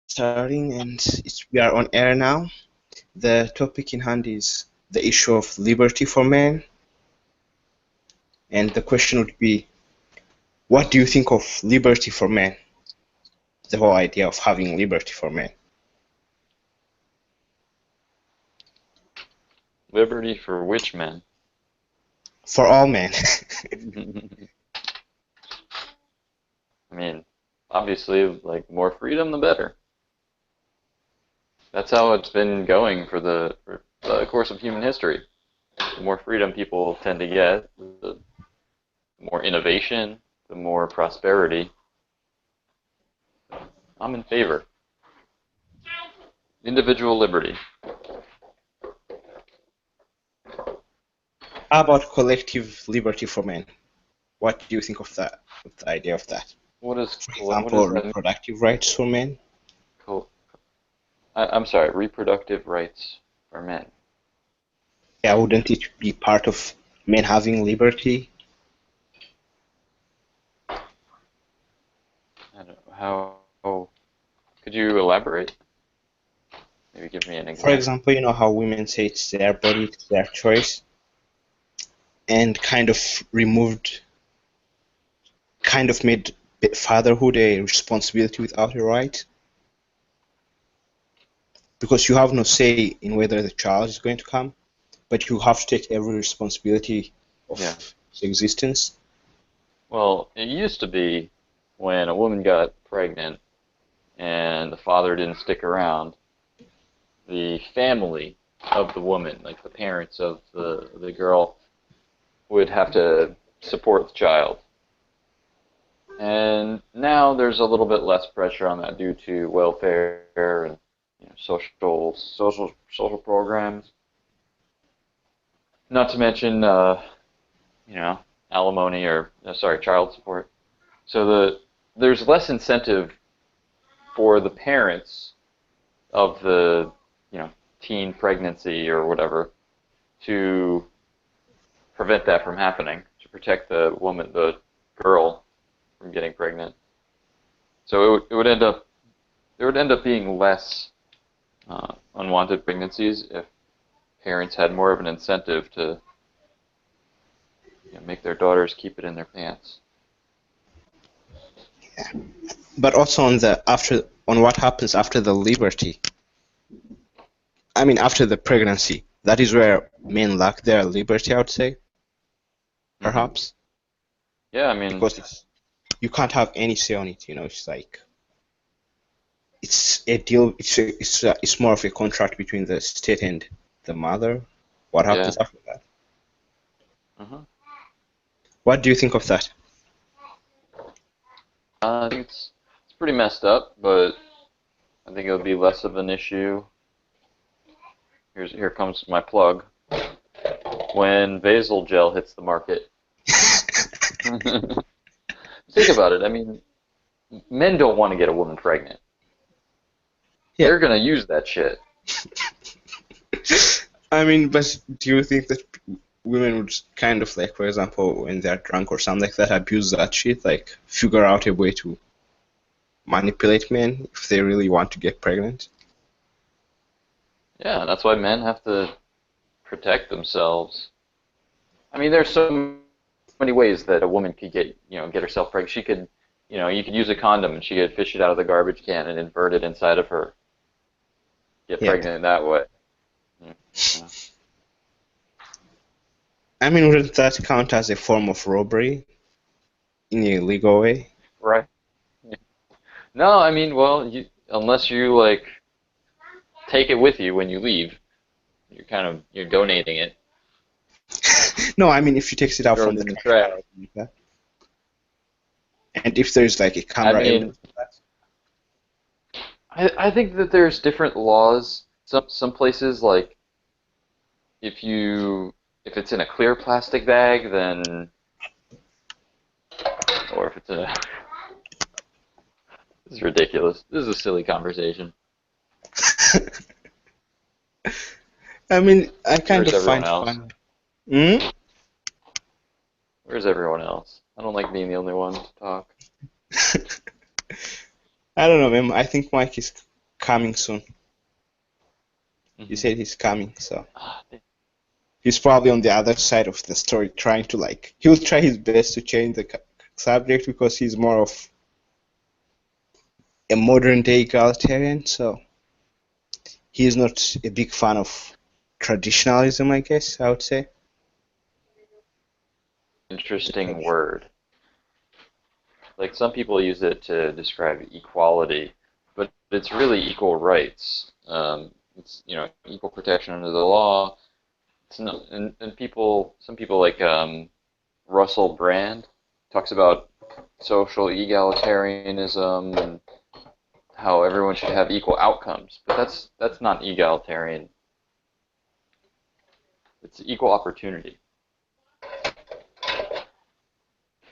Starting, and we are on air now. The topic in hand is the issue of liberty for men, and the question would be, what do you think of liberty for men? The whole idea of having liberty for men. Liberty for which men? For all men. I mean, obviously, like more freedom, the better. That's how it's been going for the course of human history. The more freedom people tend to get, the more innovation, the more prosperity. I'm in favor. Individual liberty. How about collective liberty for men? What do you think of that? Of the idea of that? What is For what example, does that mean? reproductive rights for men. I'm sorry, reproductive rights for men. Yeah, wouldn't it be part of men having liberty? I don't know how. Could you elaborate? Maybe give me an For example. example, you know how women say it's their body, it's their choice, and kind of made fatherhood a responsibility without a right, because you have no say in whether the child is going to come, but you have to take every responsibility of Yeah. its existence. Well, it used to be when a woman got pregnant and the father didn't stick around, the family of the woman, like the parents of the girl, would have to support the child. And now there's a little bit less pressure on that due to welfare and social programs. Not to mention alimony or child support. So there's less incentive for the parents of the teen pregnancy or whatever to prevent that from happening, to protect the girl from getting pregnant. So there would end up being less unwanted pregnancies if parents had more of an incentive to make their daughters keep it in their pants. Yeah. But also on what happens after the liberty. I mean, after the pregnancy, that is where men lack their liberty, I would say, perhaps. Yeah, I mean, because you can't have any say on it. It's like it's a deal. It's more of a contract between the state and the mother. What happens after that? What do you think of that? I think it's pretty messed up, but I think it'll be less of an issue. Here comes my plug. When Vasal gel hits the market. Think about it. I mean, men don't want to get a woman pregnant. Yeah. They're gonna use that shit. I mean, but do you think that women would kind of, like, for example, when they're drunk or something like that, abuse that shit, like figure out a way to manipulate men if they really want to get pregnant? Yeah, that's why men have to protect themselves. I mean, there's so many ways that a woman could get herself pregnant. She could, you could use a condom and she could fish it out of the garbage can and invert it inside of her. Get pregnant that way. Yeah. I mean, wouldn't that count as a form of robbery in a legal way? Right. No, I mean, well, unless you like take it with you when you leave, you're donating it. No, I mean, if she takes it out from the trash. And if there's like a camera evidence of that? I think that there's different laws. Some places, like, if it's in a clear plastic bag, then, or if it's this is ridiculous. This is a silly conversation. I mean, I kind of find it fun. Where's everyone else? I don't like being the only one to talk. I don't know, man. I think Mike is coming soon. He Mhm. said he's coming, so Ah, he's probably on the other side of the story, trying to like he'll try his best to change the subject because he's more of a modern day egalitarian, so he's not a big fan of traditionalism, I guess I would say. Interesting word. Like some people use it to describe equality, but it's really equal rights. It's equal protection under the law. It's not, and some people like Russell Brand talks about social egalitarianism and how everyone should have equal outcomes, but that's not egalitarian. It's equal opportunity,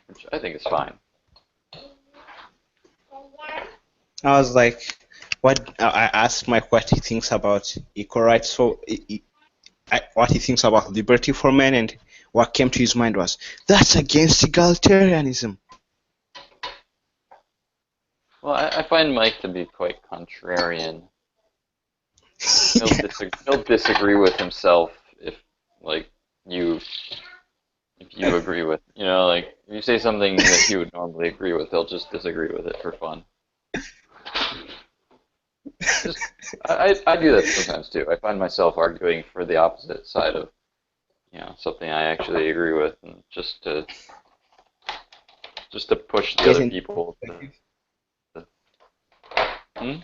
which I think is fine. I was like, I asked Mike what he thinks about equal rights for what he thinks about liberty for men, and what came to his mind was that's against egalitarianism. Well, I find Mike to be quite contrarian. He'll disagree with himself if like you if you agree with like if you say something that he would normally agree with, he'll just disagree with it for fun. Just I do that sometimes too. I find myself arguing for the opposite side of something I actually agree with, and just to push the other Getting, people. Hmm?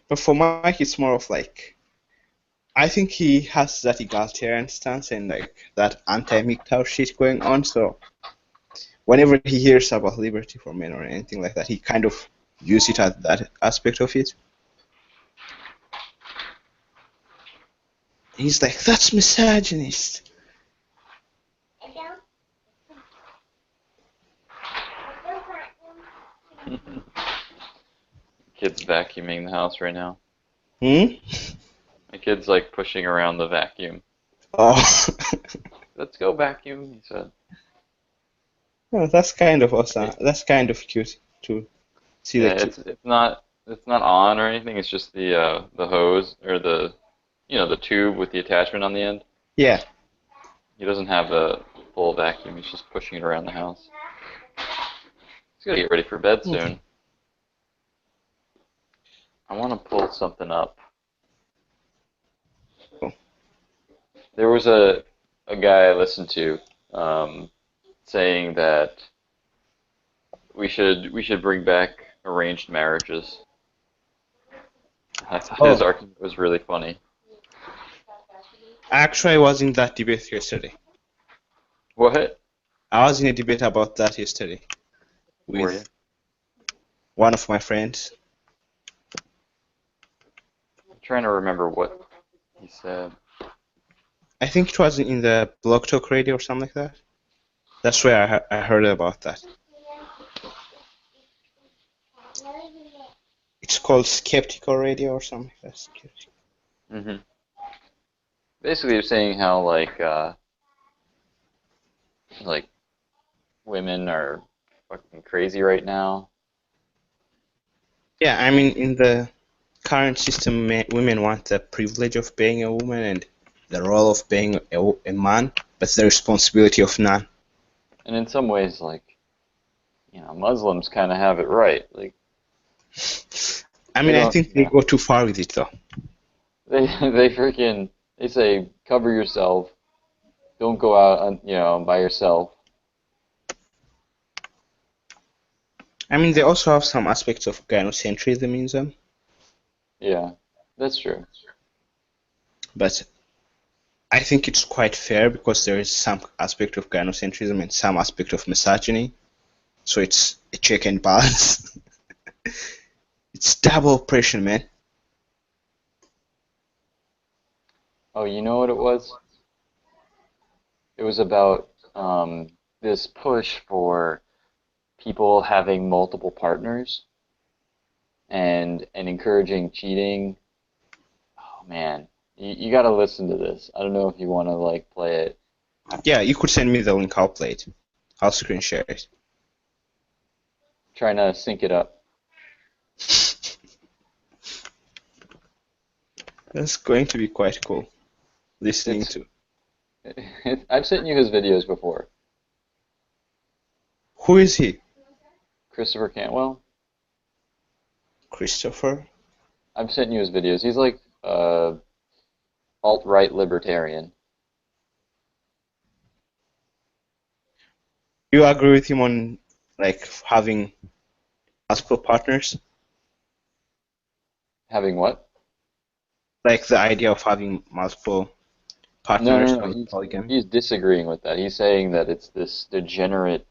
but for Mike, it's more of like I think he has that egalitarian stance and like that anti-MGTOW shit going on. So whenever he hears about liberty for men or anything like that, he kind of views it as that aspect of it. He's like, that's misogynist. Kid's vacuuming the house right now. Hmm? My kid's like pushing around the vacuum. Oh. Let's go vacuum, he said. Oh, that's kind of awesome. That's kind of cute to see the Yeah, kid. it's not on or anything. It's just the hose or the tube with the attachment on the end. Yeah. He doesn't have a full vacuum. He's just pushing it around the house. He's gonna get ready for bed Okay. soon. I want to pull something up. Cool. There was a guy I listened to saying that we should bring back arranged marriages. I thought his Oh, argument was really funny. actually, I was in that debate yesterday. What? I was in a debate about that yesterday Were you? with one of my friends. I'm trying to remember what he said. I think it was in the Blog Talk Radio or something like that. That's where I heard about that. It's called Skeptical Radio or something like that. Hmm. Basically, you're saying how like women are fucking crazy right now. Yeah, I mean, in the current system, women want the privilege of being a woman and the role of being a man, but the responsibility of none. And in some ways, like, Muslims kind of have it right. Like, I they mean, I don't, think they go too far with it, though. they say cover yourself, don't go out by yourself. I mean, they also have some aspects of gynocentrism in them, Yeah, that's true. but I think it's quite fair because there is some aspect of gynocentrism and some aspect of misogyny, so it's a check and balance. It's double oppression, man. Oh, you know what it was? It was about this push for people having multiple partners and encouraging cheating. Oh man, you got to listen to this. I don't know if you want to like play it. Yeah, you could send me the link. I'll play it. I'll screen share it. Trying to sync it up. That's going to be quite cool listening It's, to. I've sent you his videos before. Who is he? Christopher Cantwell. Christopher? I've sent you his videos. He's like alt-right libertarian. You agree with him on like having multiple partners? Having what? Like the idea of having multiple No, partners no, no. or polygamy? He's disagreeing with that. He's saying that it's this degenerate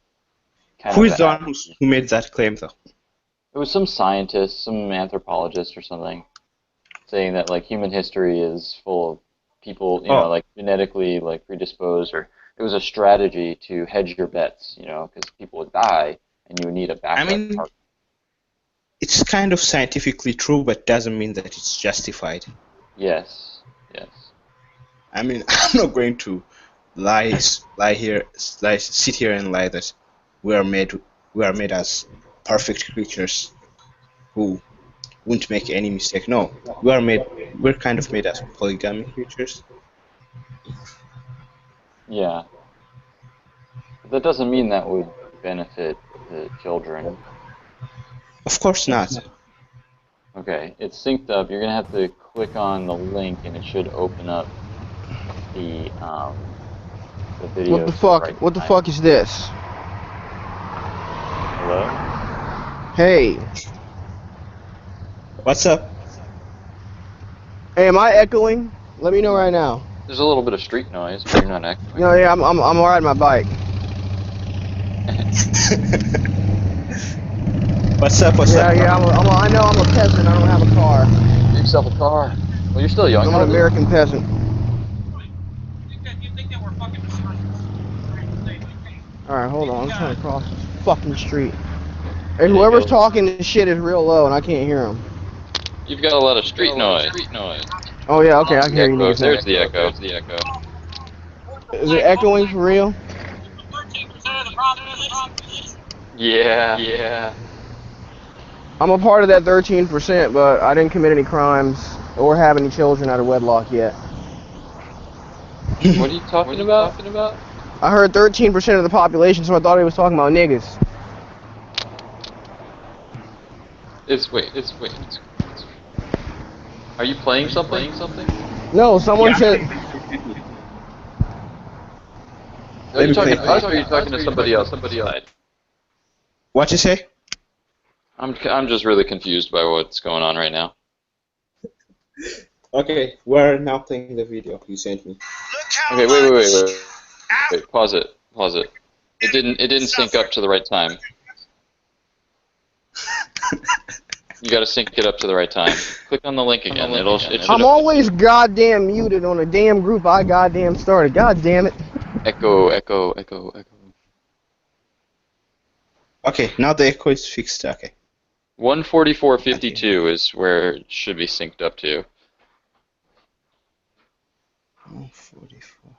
kind Who of is the one act. who made that claim though? It was some scientist, some anthropologist or something, saying that like human history is full of people, Oh, like genetically like predisposed, or it was a strategy to hedge your bets, because people would die and you would need a I backup mean, partner. it's kind of scientifically true, but doesn't mean that it's justified. Yes, yes. I mean, I'm not going to sit here and lie that we are made as perfect creatures who won't make any mistake. No, we're kind of made as polygamy creatures. Yeah. But that doesn't mean that would benefit the children. Of course not. Okay, it's synced up. You're gonna have to click on the link and it should open up the video What the to the fuck? right What the time. fuck is this? Hello? Hey. What's up? Hey, am I echoing? Let me know right now. There's a little bit of street noise, but you're not echoing. You know, yeah, I'm riding my bike. What's up? What's Yeah, up? yeah, I know I'm a peasant. I don't have a car. Get yourself a car. Well, you're still young. I'm How an old are you? American peasant. Alright, hold on. I'm trying to cross this fucking street. Hey, whoever's talking this shit is real low and I can't hear them. You've got a lot of street noise. Oh, yeah, okay, I can hear you niggas now. There's the echo. There's the echo. Is it echoing for real? Yeah. Yeah. I'm a part of that 13%, but I didn't commit any crimes or have any children out of wedlock yet. What are you talking about? I heard 13% of the population, so I thought he was talking about niggas. Wait. Are you playing something? No, someone said... Are you talking to us or are you talking to somebody else? What you say? I'm just really confused by what's going on right now. Okay, we're now playing the video you sent me. Okay, wait. Pause it. It didn't sync up to the right time. You gotta sync it up to the right time. Click on the link again. I'm always goddamn muted on a damn group I goddamn started. God damn it. Echo. Okay, now the echo is fixed. Okay. 144.52 is where it should be synced up to. 144.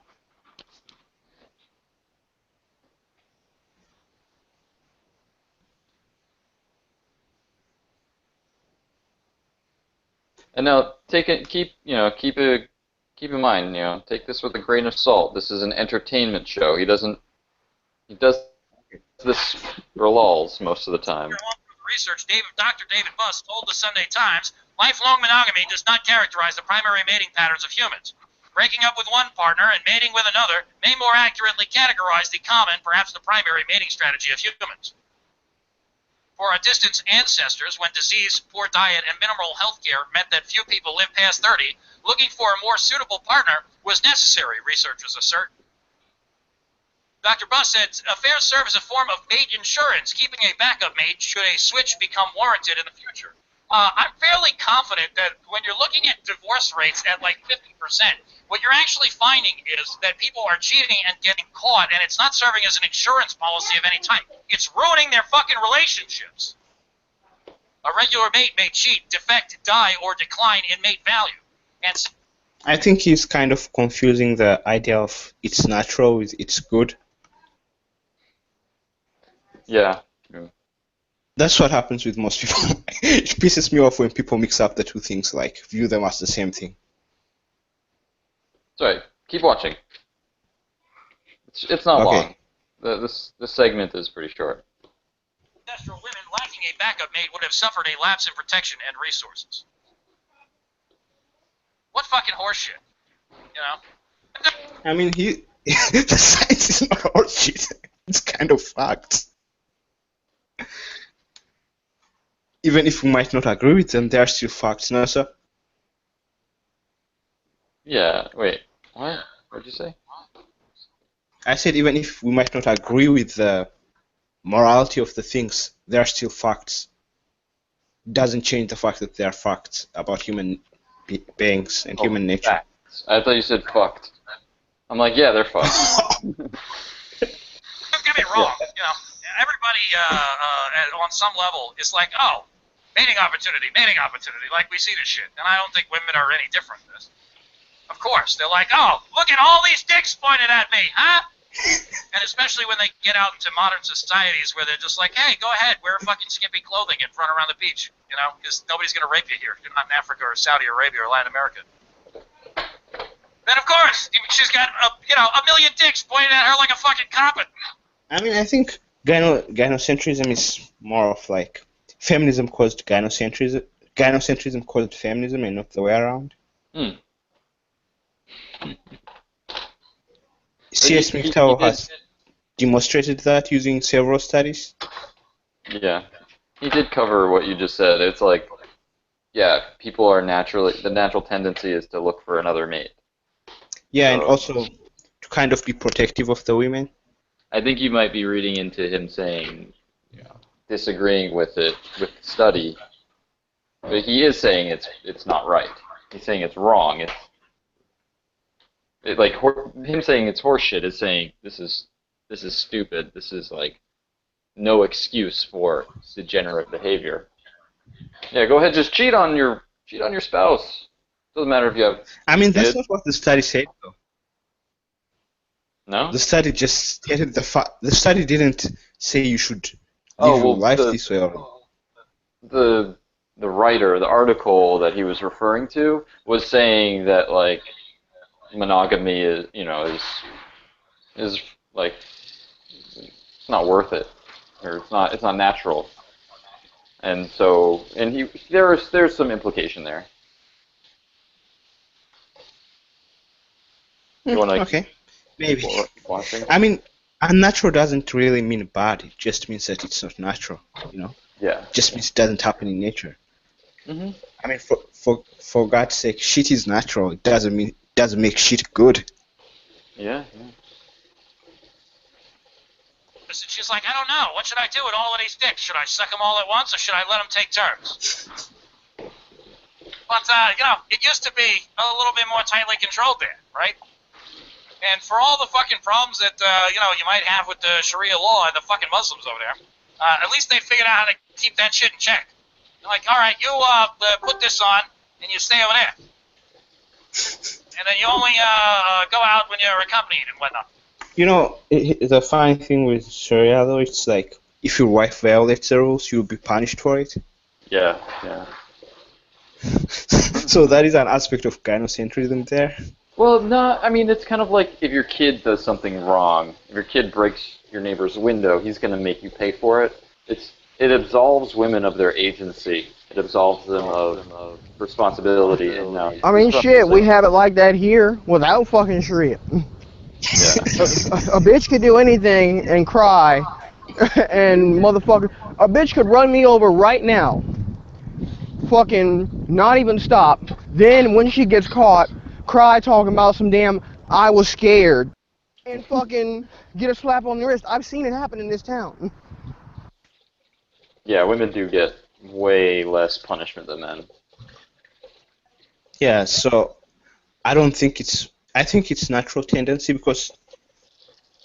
And now keep in mind, take this with a grain of salt. This is an entertainment show. He does this for lulz most of the time. Research, Dr. David Buss told the Sunday Times, lifelong monogamy does not characterize the primary mating patterns of humans. Breaking up with one partner and mating with another may more accurately categorize the common, perhaps the primary mating strategy of humans. For our distant ancestors, when disease, poor diet, and minimal health care meant that few people lived past 30, looking for a more suitable partner was necessary, researchers assert. Dr. Buss said, a fair serve as a form of mate insurance, keeping a backup mate should a switch become warranted in the future. I'm fairly confident that when you're looking at divorce rates at like 50%, what you're actually finding is that people are cheating and getting caught, and it's not serving as an insurance policy of any type. It's ruining their fucking relationships. A regular mate may cheat, defect, die, or decline in mate value. And I think he's kind of confusing the idea of it's natural with it's good. Yeah. That's what happens with most people. It pisses me off when people mix up the two things, like view them as the same thing. Sorry, keep watching. It's not Okay. long. This segment is pretty short. Ancestral women lacking a backup mate would have suffered a lapse in protection and resources. What fucking horseshit, you know? I mean, the science is not horseshit. It's kind of fact. Even if we might not agree with them, they are still facts, no, sir? Yeah. Wait. What? What'd you say? I said even if we might not agree with the morality of the things, they are still facts. Doesn't change the fact that they are facts about human beings and human nature. Facts. I thought you said fucked. I'm like, yeah, they're fucked. Don't get me wrong, you know, everybody on some level is like, oh, mating opportunity, like we see this shit. And I don't think women are any different in this. Of course, they're like, oh, look at all these dicks pointed at me, huh? And especially when they get out into modern societies where they're just like, hey, go ahead, wear fucking skimpy clothing and run around the beach, you know, because nobody's going to rape you here. You're not in Africa or Saudi Arabia or Latin America. Then, of course, she's got, a million dicks pointed at her like a fucking carpet. I mean, I think gynocentrism is more of like feminism caused gynocentrism. Gynocentrism caused feminism and not the way around. C.S. McTow has demonstrated that using several studies. Yeah, he did cover what you just said. It's like, yeah, people are the natural tendency is to look for another mate. Yeah, and also to kind of be protective of the women. I think you might be reading into him saying, disagreeing with the study, but he is saying it's not right. He's saying it's wrong. Him saying it's horseshit is saying this is stupid. This is like no excuse for degenerate behavior. Yeah, go ahead, just cheat on your spouse. Doesn't matter if you have. I mean, that's kids. not what the study said, though. No. The study just stated the study didn't say you should live your life this way. The writer, the article that he was referring to was saying that like monogamy is like it's not worth it, or it's not natural, and so there's some implication there. You want to okay, maybe. keep watching? I mean, unnatural doesn't really mean bad. It just means that it's not natural. Yeah. It just means it doesn't happen in nature. Mm-hmm. I mean, for God's sake, shit is natural. It doesn't make shit good. Yeah. She's like, I don't know. What should I do with all of these dicks? Should I suck them all at once, or should I let them take turns? But, it used to be a little bit more tightly controlled there, right? And for all the fucking problems that, you might have with the Sharia law and the fucking Muslims over there, at least they figured out how to keep that shit in check. They're like, all right, you put this on, and you stay over there. And then you only go out when you're accompanied and whatnot. The funny thing with Sharia, though, it's like, if your wife violates the rules, you'll be punished for it. Yeah. So that is an aspect of gynocentrism there. Well, no, I mean, it's kind of like if your kid does something wrong, if your kid breaks your neighbor's window, he's going to make you pay for it. It absolves women of their agency. It absolves them of responsibility. And I mean, shit, we have it like that here without fucking Sharia. Yeah. A bitch could do anything and cry, and motherfucker, a bitch could run me over right now, fucking not even stop. Then when she gets caught, cry talking about some damn I was scared, and fucking get a slap on the wrist. I've seen it happen in this town. Yeah, women do get way less punishment than men. Yeah, so I think it's natural tendency, because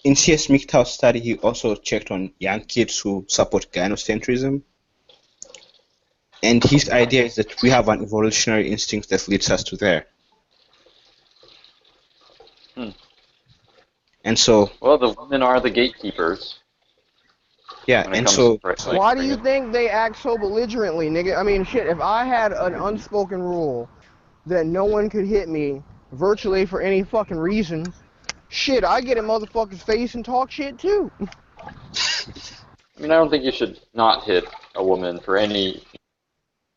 in C.S. McTow's study, he also checked on young kids who support gynocentrism. And his idea is that we have an evolutionary instinct that leads us to there. And so... Well, the women are the gatekeepers. Yeah, and so... Why do you think they act so belligerently, nigga? I mean, shit, if I had an unspoken rule that no one could hit me virtually for any fucking reason, shit, I get in motherfucker's face and talk shit too. I mean, I don't think you should not hit a woman for any,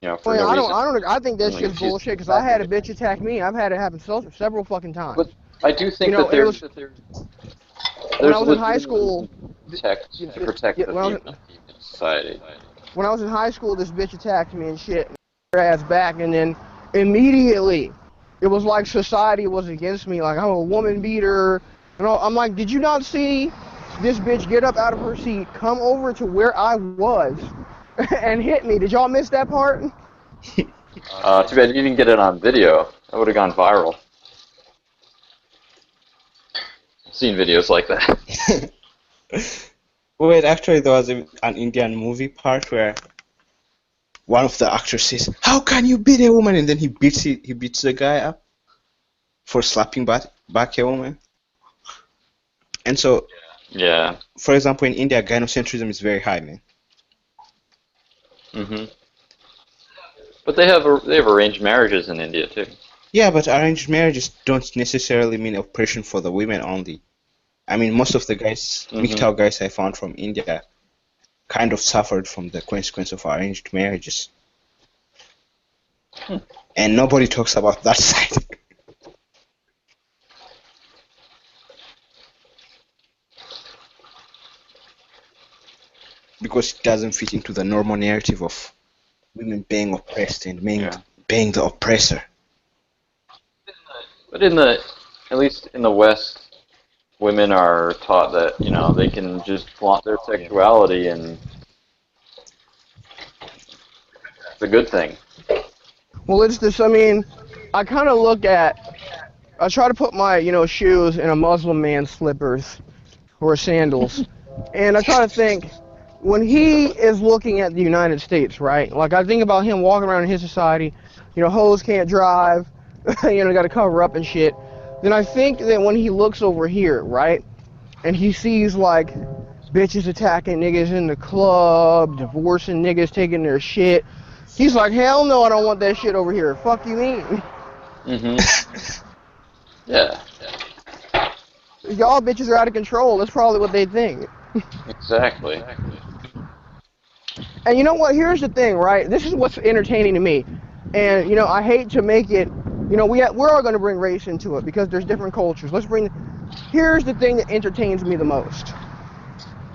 for Well, no reason. I think that Like, shit's she's- bullshit because I had a bitch attack me. I've had it happen several fucking times. But I do think You know, that there's when I was in high legitimate school, reason to protect yeah, the when I was- female in society. when I was in high school, this bitch attacked me and shit, her ass back, and then immediately, it was like society was against me, like I'm a woman beater, and all. I'm like, did you not see this bitch get up out of her seat, come over to where I was, and hit me? Did y'all miss that part? Too bad you didn't get it on video. That would have gone viral. I've seen videos like that. Wait, actually, there was an Indian movie part where one of the actors says, "How can you beat a woman?" And then he beats the guy up for slapping back a woman. And so, Yeah. for example, in India, gynocentrism is very high, man. But they have arranged marriages in India too. Yeah, but arranged marriages don't necessarily mean oppression for the women only. I mean, most of the guys, MGTOW guys I found from India, kind of suffered from the consequence of arranged marriages. And nobody talks about that side. Because it doesn't fit into the normal narrative of women being oppressed and being the oppressor. But at least in the West, women are taught that, they can just flaunt their sexuality and it's a good thing. Well, it's this, I mean, I kind of I try to put my, shoes in a Muslim man's slippers or sandals, and I try to think, when he is looking at the United States, right, like I think about him walking around in his society, hoes can't drive, got to cover up and shit, then I think that when he looks over here, right, and he sees, like, bitches attacking niggas in the club, divorcing niggas, taking their shit, he's like, hell no, I don't want that shit over here. Fuck you mean? Yeah. Y'all bitches are out of control. That's probably what they think. Exactly. And you know what? Here's the thing, right? This is what's entertaining to me. And, I hate to make it, we're all going to bring race into it because there's different cultures. Here's the thing that entertains me the most.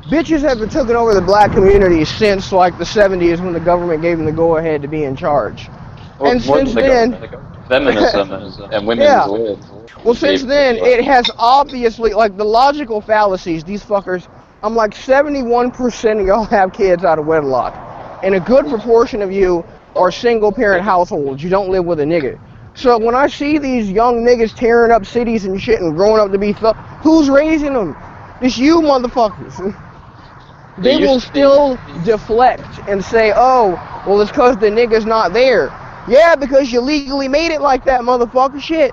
Bitches have been taking over the black community since, like, the 70s when the government gave them the go-ahead to be in charge. Well, and since then... Feminism and women's lives. Well, since then, it has obviously, like, the logical fallacies, these fuckers, I'm like, 71% of y'all have kids out of wedlock. And a good proportion of you are single-parent households. You don't live with a nigga. So when I see these young niggas tearing up cities and shit and growing up to be who's raising them? It's you motherfuckers. They will still deflect and say, oh, well, it's because the nigga's not there. Yeah, because you legally made it like that, motherfucker. Shit.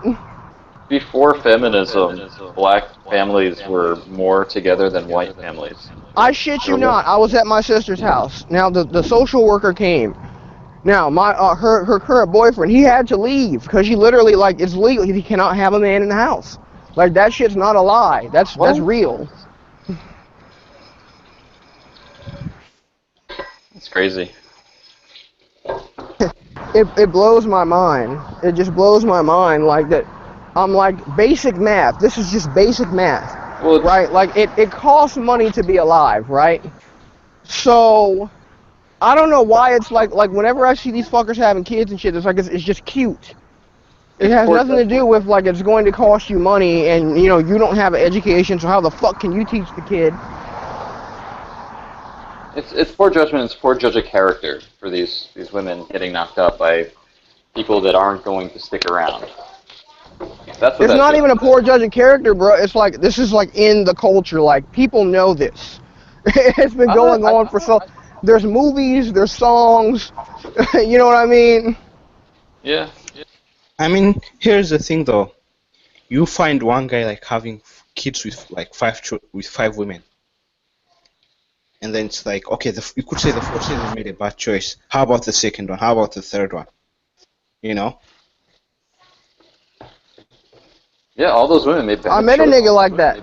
Before feminism, black families were more together than white families. I shit you not. I was at my sister's house. Now, the social worker came. Now, her current boyfriend, he had to leave because he literally, like, it's legal. He cannot have a man in the house. Like, that shit's not a lie. That's real. It's crazy. It blows my mind. It just blows my mind, like, that. I'm like, basic math. This is just basic math. Well, right? Like, it costs money to be alive, right? So, I don't know why it's like whenever I see these fuckers having kids and shit, it's like, it's just cute. It has nothing to do with, like, it's going to cost you money and, you don't have an education, so how the fuck can you teach the kid? It's poor judgment. It's poor judge of character for these women getting knocked up by people that aren't going to stick around. It's not even a poor judge of character, bro. It's like, this is like in the culture. Like, people know this. It's been going on for so. There's movies, there's songs. You know what I mean? Yeah. I mean, here's the thing though. You find one guy like having kids with like five women. And then it's like, okay, you could say the first one made a bad choice. How about the second one? How about the third one? Yeah, all those women made bad choices. I met a nigga like that.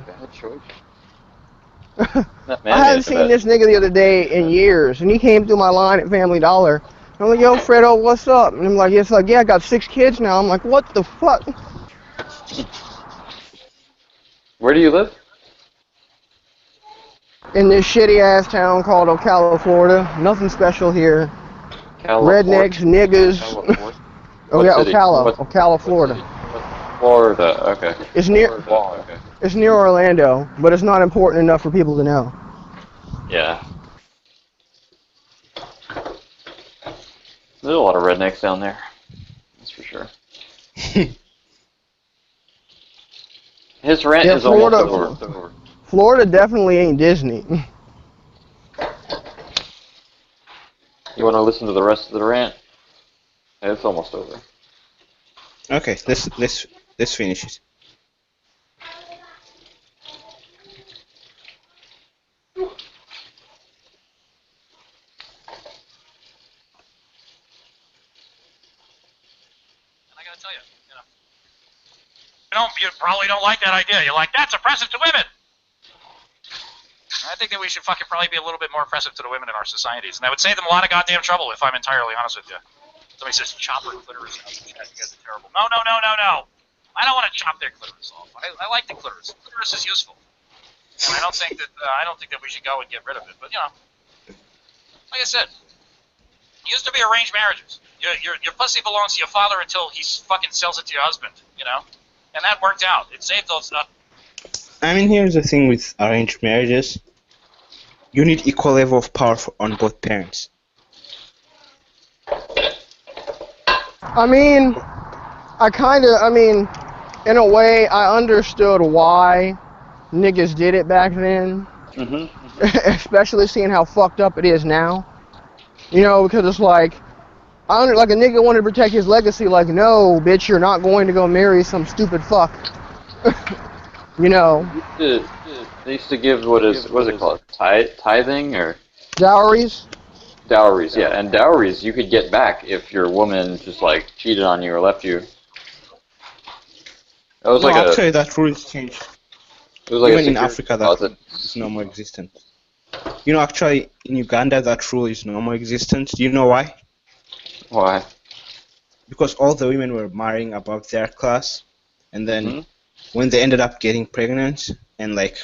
I hadn't seen this nigga the other day in years, and he came through my line at Family Dollar. I'm like, yo, Fredo, what's up? And I'm like, it's like, yeah, I got 6 kids now. I'm like, what the fuck? Where do you live? In this shitty ass town called Ocala, Florida. Nothing special here. Rednecks, niggas. Oh yeah, Ocala, Florida. Florida, okay. It's near. It's near Orlando, but it's not important enough for people to know. Yeah. There's a lot of rednecks down there. That's for sure. His rant is almost over. Florida definitely ain't Disney. You want to listen to the rest of the rant? It's almost over. Okay, let's finish it. You probably don't like that idea. You're like, that's oppressive to women. I think that we should fucking probably be a little bit more oppressive to the women in our societies, and that would save them a lot of goddamn trouble, if I'm entirely honest with you. Somebody says, chop her clitoris off. You guys are terrible. No. I don't want to chop their clitoris off. I like the clitoris. The clitoris is useful. And I don't think that we should go and get rid of it. But, you know, like I said, it used to be arranged marriages. Your pussy belongs to your father until he fucking sells it to your husband, you know? And that worked out. It saved those stuff. I mean, here's the thing with arranged marriages. You need equal level of power on both parents. I mean, in a way, I understood why niggas did it back then. Especially seeing how fucked up it is now. You know, because it's like, like a nigga wanted to protect his legacy, like, no, bitch, you're not going to go marry some stupid fuck. You know. They used to give, what is it called? Tithing or? Dowries? Dowries, yeah. And dowries you could get back if your woman just, like, cheated on you or left you. That was actually, that rule is changed. It was like even in Africa, that is no more existent. You know, actually, in Uganda, that rule is no more existent. Do you know why? Why? Because all the women were marrying above their class, and then when they ended up getting pregnant and like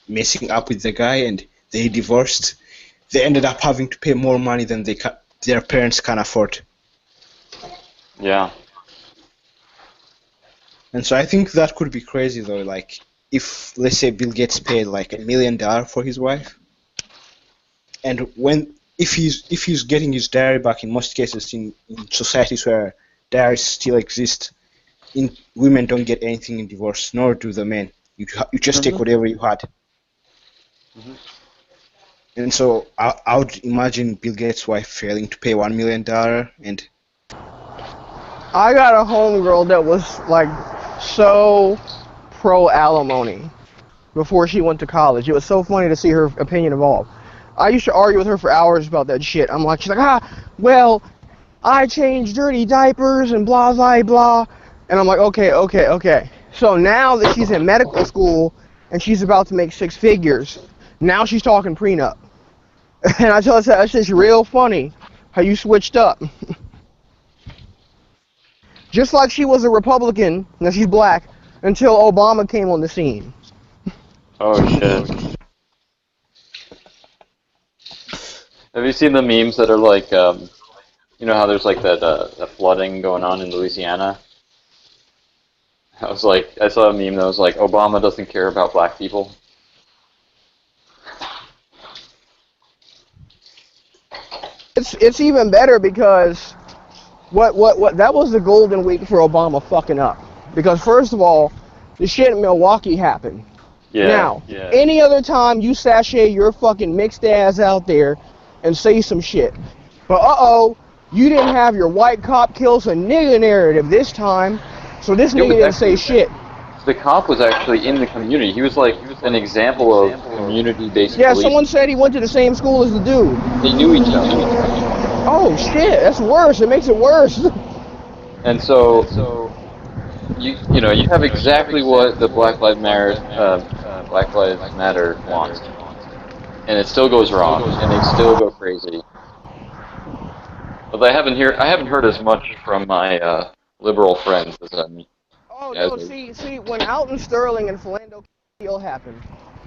messing up with the guy and they divorced, they ended up having to pay more money than their parents can afford. Yeah. And so I think that could be crazy though, like if, let's say, Bill Gates paid like $1 million for his wife, and if he's getting his dowry back, in most cases in societies where dowries still exist, women don't get anything in divorce, nor do the men. You just take whatever you had. And so I would imagine Bill Gates' wife failing to pay $1 million, and I got a homegirl that was like so pro alimony before she went to college. It was so funny to see her opinion evolve. I used to argue with her for hours about that shit. She's like, well, I change dirty diapers and blah, blah, blah. And I'm like, okay. So now that she's in medical school and she's about to make 6 figures, now she's talking prenup. And I tell her, that's just real funny how you switched up. Just like she was a Republican, now she's black, until Obama came on the scene. Oh, shit. Have you seen the memes that are like, you know how there's like that flooding going on in Louisiana? I saw a meme that was like, Obama doesn't care about black people. It's even better because what that was the golden week for Obama fucking up. Because first of all, the shit in Milwaukee happened. Yeah. Now, any other time you sashay your fucking mixed ass out there and say some shit. But you didn't have your white cop kills a nigga narrative this time, so this nigga didn't say shit. The cop was actually in the community. He was like an example of community-based Yeah, police. someone said he went to the same school as the dude. They knew each other. Oh shit, that's worse. It makes it worse. And so you have exactly what the Black Lives Matter wants, and it still goes wrong, and they still go crazy. But I haven't heard as much from my liberal friends as Oh as no, see, when Alton Sterling and Philando Castile happened,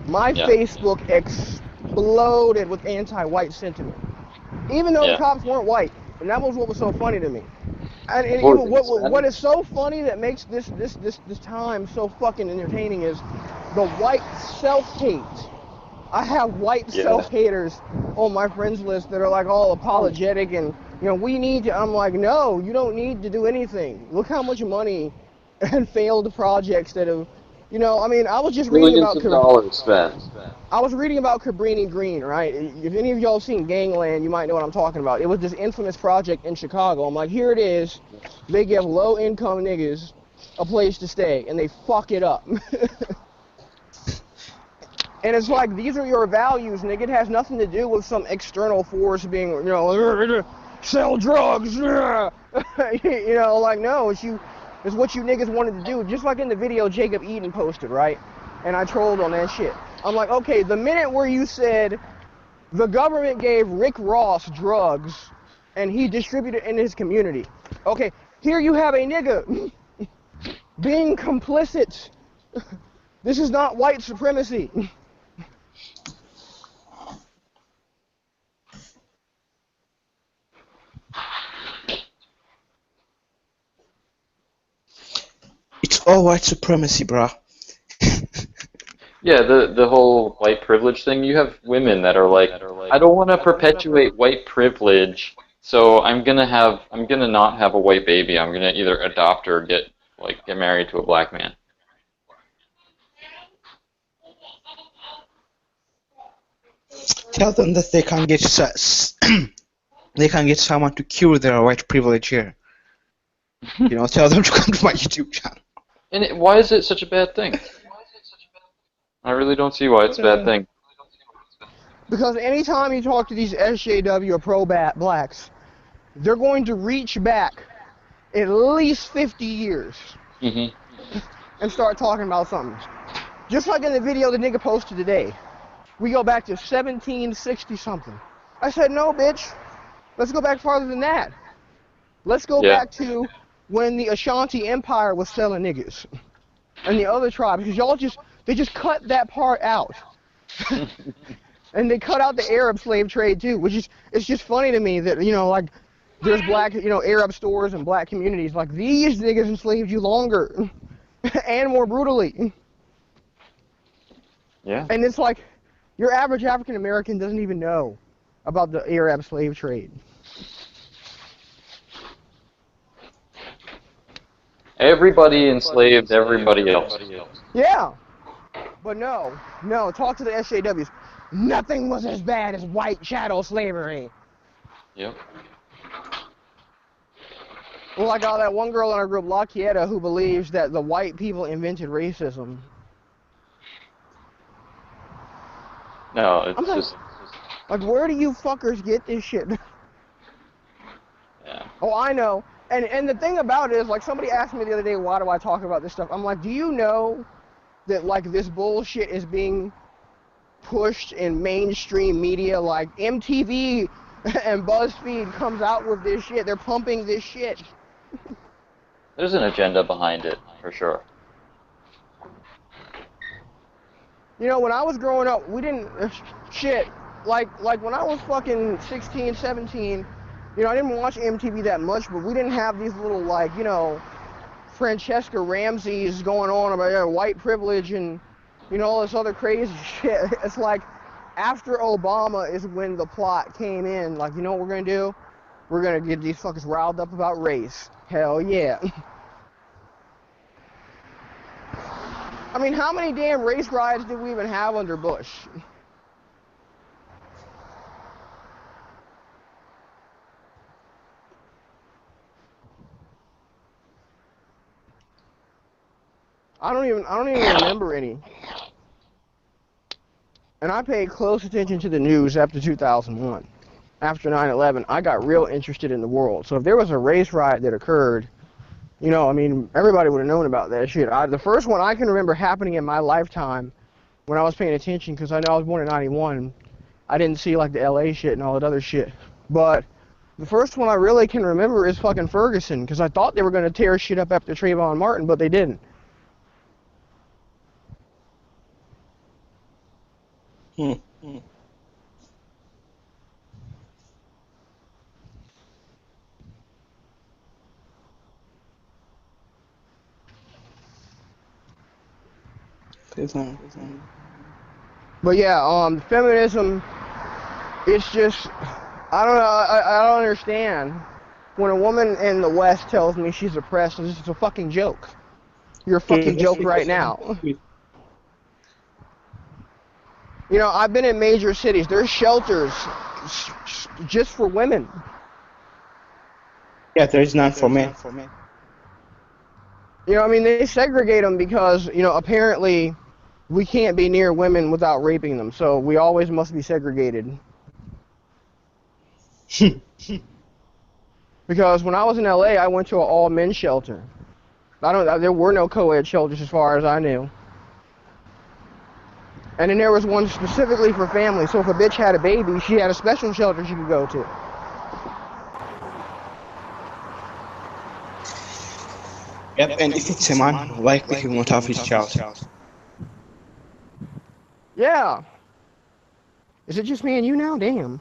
my Yeah. Facebook exploded with anti-white sentiment. Even though the Yeah. cops weren't white, and that was what was so funny to me. And What even was it, what is so funny that makes this time so fucking entertaining is the white self-hate. I have white Yeah. self-haters on my friends list that are like all apologetic and we need to. I'm like, no, you don't need to do anything. Look how much money and failed projects that have, I mean, I was just reading Millions about. of dollars spent. I was reading about Cabrini Green, right? If any of y'all have seen Gangland, you might know what I'm talking about. It was this infamous project in Chicago. I'm like, here it is. They give low-income niggas a place to stay, and they fuck it up. And it's like, these are your values, nigga. It has nothing to do with some external force being, sell drugs. Like, no, it's what you niggas wanted to do. Just like in the video Jacob Eden posted, right? And I trolled on that shit. I'm like, okay, the minute where you said the government gave Rick Ross drugs and he distributed in his community. Okay, here you have a nigga being complicit. This is not white supremacy. It's all white supremacy, bruh. Yeah, the whole white privilege thing. You have women that are like, I don't want to perpetuate white privilege, so I'm gonna not have a white baby. I'm gonna either adopt or get married to a black man. Tell them that they can't get they can't get someone to cure their white privilege here. Tell them to come to my YouTube channel. And why is it such a bad thing? I really don't see why it's a bad thing. Because anytime you talk to these SJW or pro-blacks, they're going to reach back at least 50 years Mm-hmm. and start talking about something. Just like in the video the nigga posted today. We go back to 1760 something. I said, no, bitch. Let's go back farther than that. Let's go back to when the Ashanti Empire was selling niggas. And the other tribes, because they just cut that part out. And they cut out the Arab slave trade too, it's just funny to me that, there's black, Arab stores and black communities. Like, these niggas enslaved you longer and more brutally. Yeah. And it's like, your average African American doesn't even know about the Arab slave trade. Everybody enslaved everybody else. Yeah. But no, talk to the SJWs. Nothing was as bad as white chattel slavery. Yep. Well, I got that one girl in our group, La Quieta, who believes that the white people invented racism. No, it's just... Like, where do you fuckers get this shit? Yeah. Oh, I know. And the thing about it is, like, somebody asked me the other day, why do I talk about this stuff? I'm like, do you know that, like, this bullshit is being pushed in mainstream media? Like, MTV and BuzzFeed comes out with this shit. They're pumping this shit. There's an agenda behind it, for sure. When I was growing up, we didn't... shit. Like when I was fucking 16, 17... I didn't watch MTV that much, but we didn't have these little, like, Francesca Ramsey's going on about white privilege and, all this other crazy shit. It's like, after Obama is when the plot came in. Like, you know what we're going to do? We're going to get these fuckers riled up about race. Hell yeah. I mean, how many damn race riots did we even have under Bush? I don't even remember any. And I paid close attention to the news after 2001. After 9/11, I got real interested in the world. So if there was a race riot that occurred You know, I mean, everybody would have known about that shit. The first one I can remember happening in my lifetime when I was paying attention, because I know I was born in 91. I didn't see like the LA shit and all that other shit. But the first one I really can remember is fucking Ferguson, because I thought they were going to tear shit up after Trayvon Martin, but they didn't. Hmm. But yeah, feminism, it's just, I don't know, I don't understand. When a woman in the West tells me she's oppressed, this is a fucking joke. You're a fucking joke right now. You know, I've been in major cities. There's shelters just for women. Yeah, there is none for men. You know, I mean, they segregate them because, you know, apparently we can't be near women without raping them. So we always must be segregated. Because when I was in LA, I went to an all-men shelter. There were no co-ed shelters as far as I knew. And then there was one specifically for families. So if a bitch had a baby, she had a special shelter she could go to. Yep, and if it's a man, likely he won't have his child. Yeah. Is it just me and you now? Damn.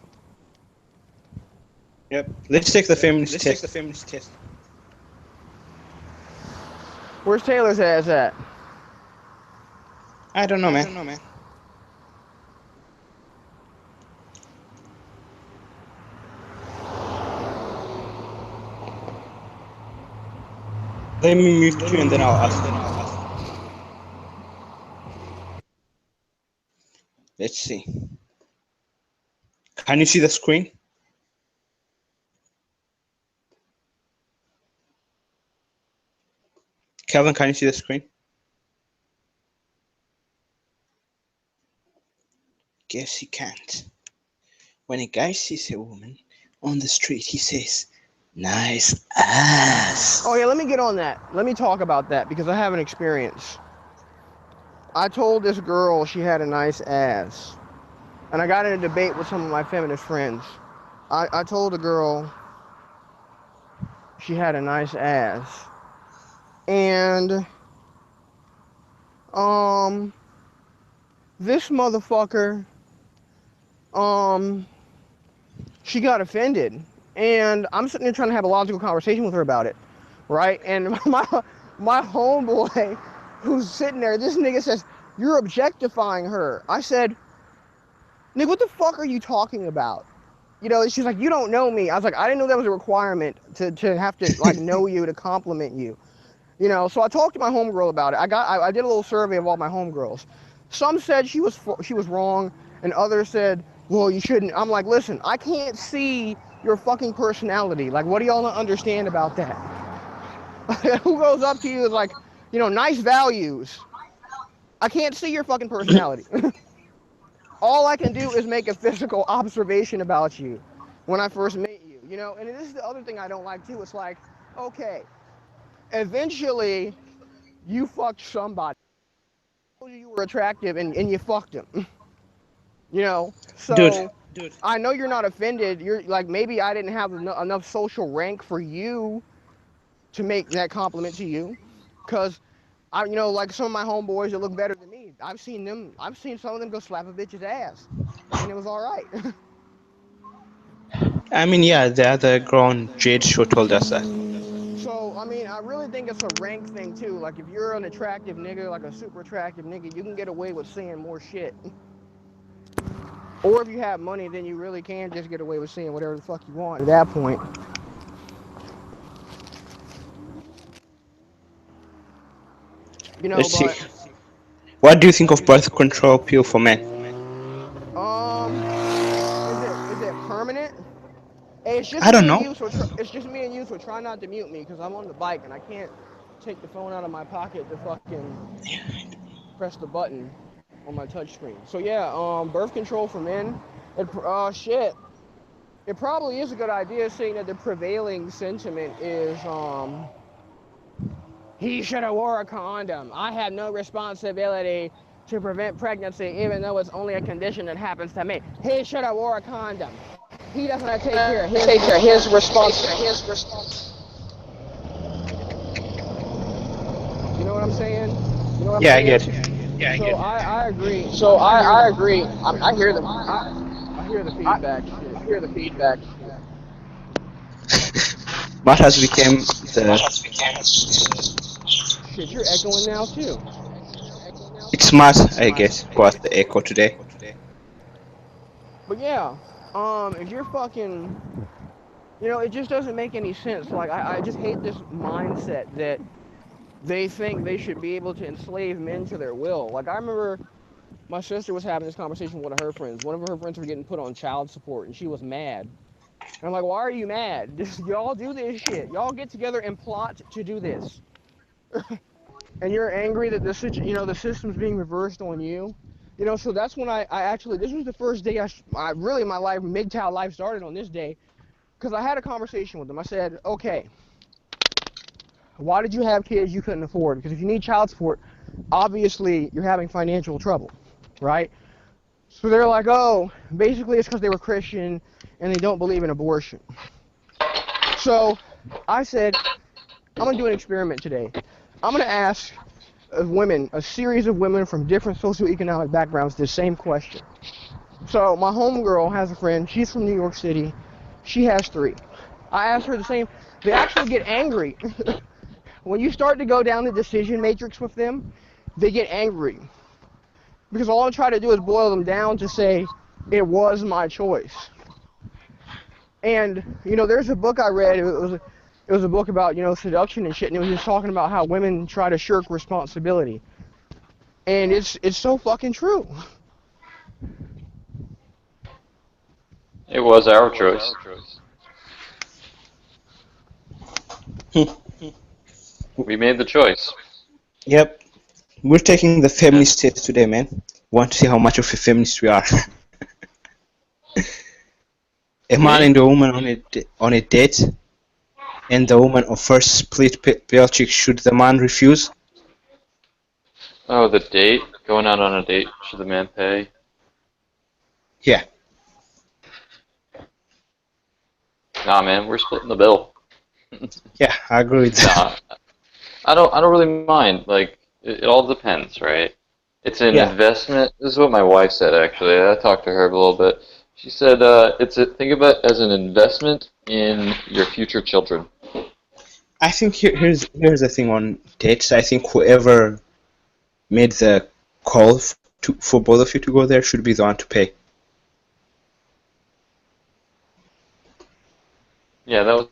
Yep. Let's take the feminist test. Where's Taylor's ass at? I don't know, man. Let me mute you and then I'll ask. Let's see. Can you see the screen? Kelvin, can you see the screen? Guess he can't. When a guy sees a woman on the street, he says, "Nice ass." Oh yeah, let me get on that. Let me talk about that because I have an experience. I told this girl she had a nice ass. And I got in a debate with some of my feminist friends. I told the girl she had a nice ass. And this motherfucker she got offended. And I'm sitting there trying to have a logical conversation with her about it. Right? And my homeboy who's sitting there, this nigga says, "You're objectifying her." I said, "Nigga, what the fuck are you talking about?" You know, she's like, "You don't know me." I was like, "I didn't know that was a requirement to have to like know you to compliment you." You know, so I talked to my homegirl about it. I did a little survey of all my homegirls. Some said she was wrong, and others said, "Well, you shouldn't." I'm like, "Listen, I can't see your fucking personality. Like, what do y'all not understand about that?" Who goes up to you is like, you know, nice values. I can't see your fucking personality. All I can do is make a physical observation about you when I first met you, you know? And this is the other thing I don't like too. It's like, okay, eventually you fucked somebody. You were attractive and you fucked him. You know? So Dude. I know you're not offended. You're like, maybe I didn't have enough social rank for you to make that compliment to you. Because you know, like some of my homeboys that look better than me, I've seen some of them go slap a bitch's ass. And it was all right. I mean, yeah, the other grown Jade show told us that. So, I mean, I really think it's a rank thing too. Like, if you're an attractive nigga, like a super attractive nigga, you can get away with saying more shit. Or if you have money, then you really can just get away with saying whatever the fuck you want at that point. You know, Let's see. but What do you think of birth control pill for men? is it permanent? Hey, it's just I don't me and know. you, it's just me and you, so try not to mute me, because I'm on the bike and I can't take the phone out of my pocket to fucking press the button on my touchscreen. So yeah, birth control for men, shit. It probably is a good idea, seeing that the prevailing sentiment is he should have wore a condom. I have no responsibility to prevent pregnancy, even though it's only a condition that happens to me. He should have wore a condom. He doesn't take care of his responsibility. You know what I'm saying? You know what I'm Yeah, I saying? get it. Yeah, I So get it. I agree. So I agree. I hear the I hear the feedback. I hear the feedback. What has become the? Shit, you're echoing now too. It's Matt, I guess, got the echo today. But yeah, if you're fucking, you know, it just doesn't make any sense. Like I just hate this mindset that they think they should be able to enslave men to their will. Like I remember my sister was having this conversation with one of her friends. One of her friends were getting put on child support, and she was mad. And I'm like, why are you mad? Y'all do this shit. Y'all get together and plot to do this. And you're angry that the system's being reversed on you. You know, so that's when I actually, this was the first day I really, my life, MGTOW life started on this day. Because I had a conversation with them. I said, okay, why did you have kids you couldn't afford? Because if you need child support, obviously you're having financial trouble, right? So they're like, oh, basically it's because they were Christian and they don't believe in abortion. So I said, I'm going to do an experiment today. I'm going to ask women, a series of women from different socioeconomic backgrounds, this same question. So my homegirl has a friend. She's from New York City. She has 3. I asked her the same. They actually get angry. When you start to go down the decision matrix with them, they get angry. Because all I'm trying to do is boil them down to say, it was my choice. And, you know, there's a book I read. It was a book about, you know, seduction and shit. And it was just talking about how women try to shirk responsibility. And it's so fucking true. It was our choice. We made the choice. Yep. We're taking the feminist test today, man. Want to see how much of a feminist we are. A man and a woman on a date, and the woman offers split bill check. Should the man refuse? Oh, the date? Going out on a date, should the man pay? Yeah. Nah, man, we're splitting the bill. Yeah, I agree with that. Nah, I don't really mind. Like, it all depends, right? It's an investment. This is what my wife said, actually. I talked to her a little bit. She said, think about it as an investment in your future children. I think here's the thing on dates. I think whoever made the call for both of you to go there should be the one to pay. Yeah, that was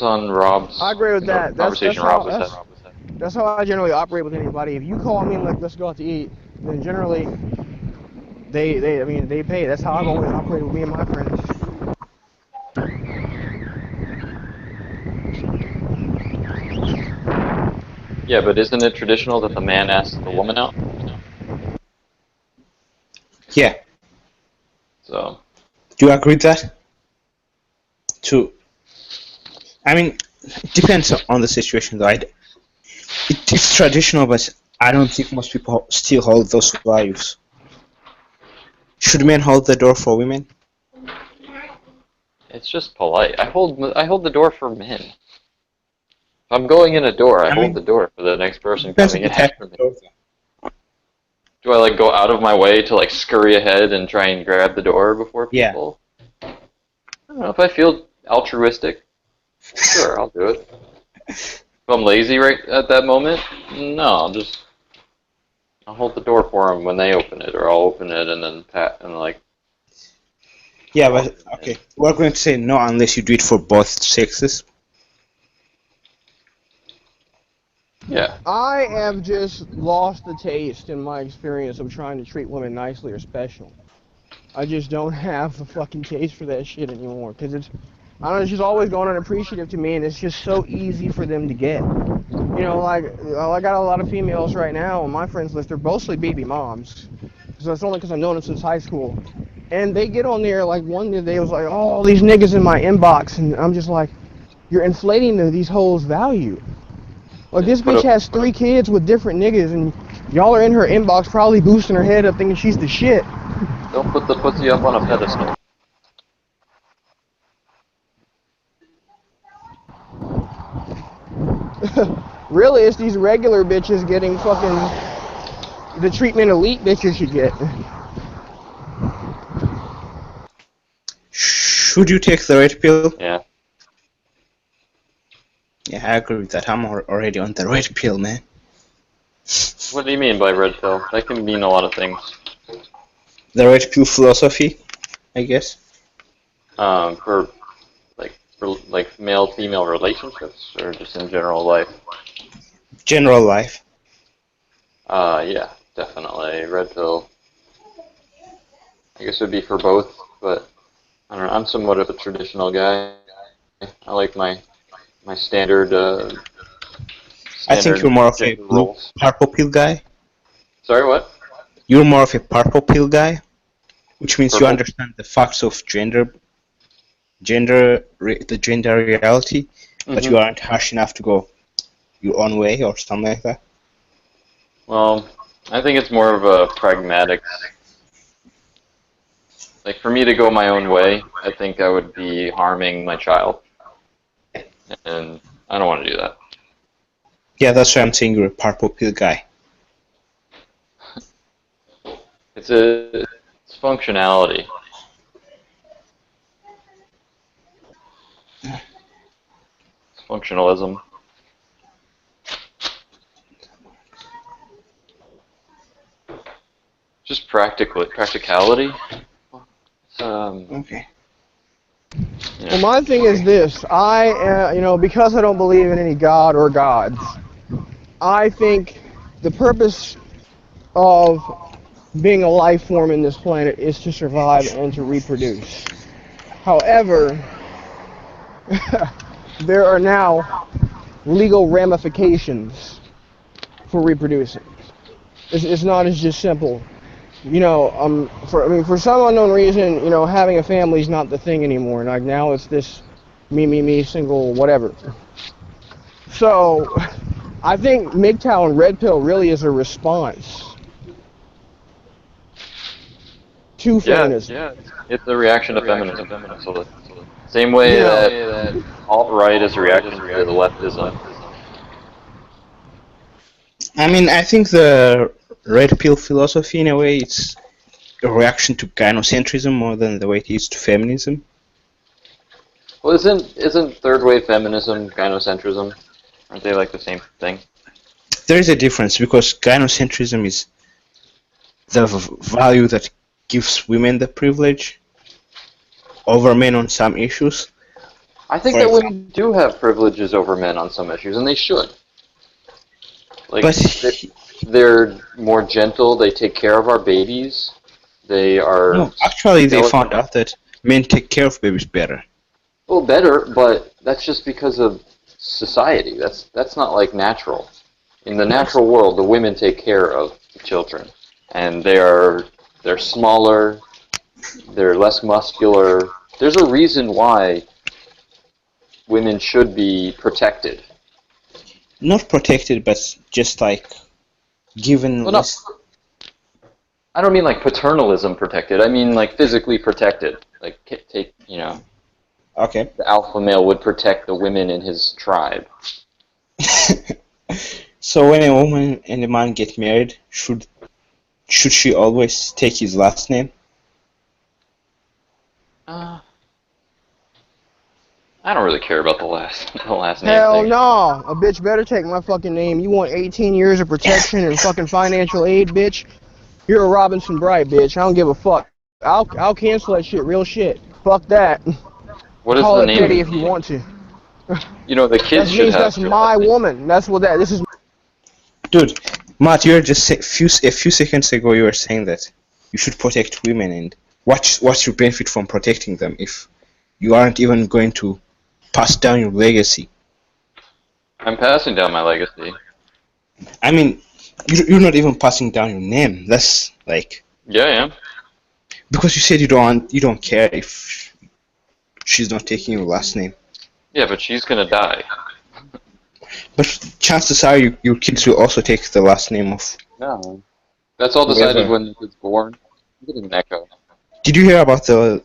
on Rob's. I agree with that. Conversation Rob was having. That's how I generally operate with anybody. If you call me and like, let's go out to eat, then generally they pay. That's how I've always operated with me and my friends. Yeah, but isn't it traditional that the man asks the woman out? Yeah. So. Do you agree with that? I mean, it depends on the situation, though. It's traditional, but I don't think most people still hold those values. Should men hold the door for women? It's just polite. I hold the door for men. If I'm going in a door, I hold the door for the next person coming in after me. Do I like go out of my way to like scurry ahead and try and grab the door before people? Yeah. I don't know, if I feel altruistic, sure, I'll do it. If I'm lazy right at that moment, no, I'll hold the door for them when they open it, or I'll open it and then like. Yeah, but okay, we're going to say no unless you do it for both sexes. Yeah. I have just lost the taste in my experience of trying to treat women nicely or special. I just don't have the fucking taste for that shit anymore, because I don't know, it's just always going unappreciative to me, and it's just so easy for them to get. You know, like, I got a lot of females right now on my friends list. They're mostly baby moms. So it's only because I've known them since high school. And they get on there, like, one day it was like, oh, all these niggas in my inbox, and I'm just like, you're inflating these hoes' value. Like, this Put bitch up- has 3 kids with different niggas, and y'all are in her inbox probably boosting her head up thinking she's the shit. Don't put the pussy up on a pedestal. Really, it's these regular bitches getting fucking the treatment elite bitches should get. Should you take the red pill? Yeah. Yeah, I agree with that. I'm already on the red pill, man. What do you mean by red pill? That can mean a lot of things. The red pill philosophy, I guess. For male-female relationships, or just in general life. General life. Yeah, definitely red pill. I guess it would be for both, but I don't know. I'm somewhat of a traditional guy. I like my standard. I think you're more of a gender blue roles. purple pill guy. Sorry, what? You're more of a purple pill guy, which means you Purple? understand the facts of the gender reality, but Mhm. you aren't harsh enough to go your own way or something like that. Well, I think it's more of a pragmatic. Like, for me to go my own way, I think I would be harming my child. And I don't want to do that. Yeah, that's why I'm saying you're a purple pill guy. It's functionality. It's functionalism. Just practicality. Okay. Yeah. Well, my thing is this. Because I don't believe in any god or gods, I think the purpose of being a life form in this planet is to survive and to reproduce. However, there are now legal ramifications for reproducing. It's not as just simple. For some unknown reason, having a family is not the thing anymore. Like, now it's this me, single, whatever. So, I think MGTOW and Red Pill really is a response to feminism. Yeah, it's a reaction to feminism. Absolutely. Same way that alt-right is a reaction to the leftism. I mean, I think the red pill philosophy, in a way, it's a reaction to gynocentrism more than the way it is to feminism. Well, isn't third wave feminism gynocentrism? Aren't they like the same thing? There is a difference because gynocentrism is the value that gives women the privilege over men on some issues. I think For that example- women do have privileges over men on some issues, and they should. Like, But they're more gentle. They take care of our babies. They are no, actually, they delicate. found out that men take care of babies better. Well, better, but that's just because of society. That's not like natural. In the natural world, the women take care of the children, and they're smaller, they're less muscular. There's a reason why women should be protected. Not protected, but just like given Well, no. less. I don't mean like paternalism protected. I mean like physically protected. Like Okay. the alpha male would protect the women in his tribe. So when a woman and a man get married, should she always take his last name? I don't really care about the last name Hell thing. no! A bitch better take my fucking name. You want 18 years of protection and fucking financial aid, bitch? You're a Robinson Bright, bitch. I don't give a fuck. I'll cancel that shit. Real shit. Fuck that. What is Call the it name? petty if you want to. You know, the kids That should means have. that's my woman. That's what that. This is. Dude, Matt, you were just a few seconds ago you were saying that you should protect women, and what's your benefit from protecting them if you aren't even going to pass down your legacy? I'm passing down my legacy. I mean, you're not even passing down your name. That's like Yeah, I am. because you said you don't care if she's not taking your last name. Yeah, but she's gonna die. But chances are your kids will also take the last name of. No. That's all decided when the kid's born. I'm getting an echo. Did you hear about the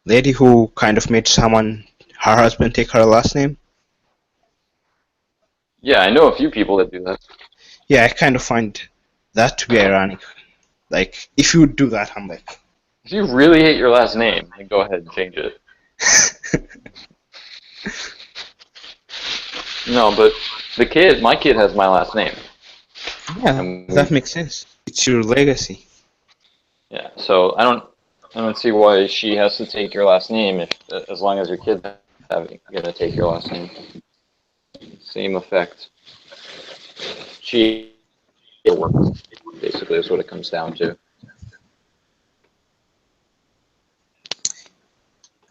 lady who kind of made her husband, take her last name? Yeah, I know a few people that do that. Yeah, I kind of find that to be ironic. Like, if you would do that, I'm like... If you really hate your last name, then go ahead and change it. No, but my kid has my last name. Yeah, that makes sense. It's your legacy. Yeah, so I don't see why she has to take your last name as long as your kid's gonna take your last name. Same effect. She works, basically, is what it comes down to.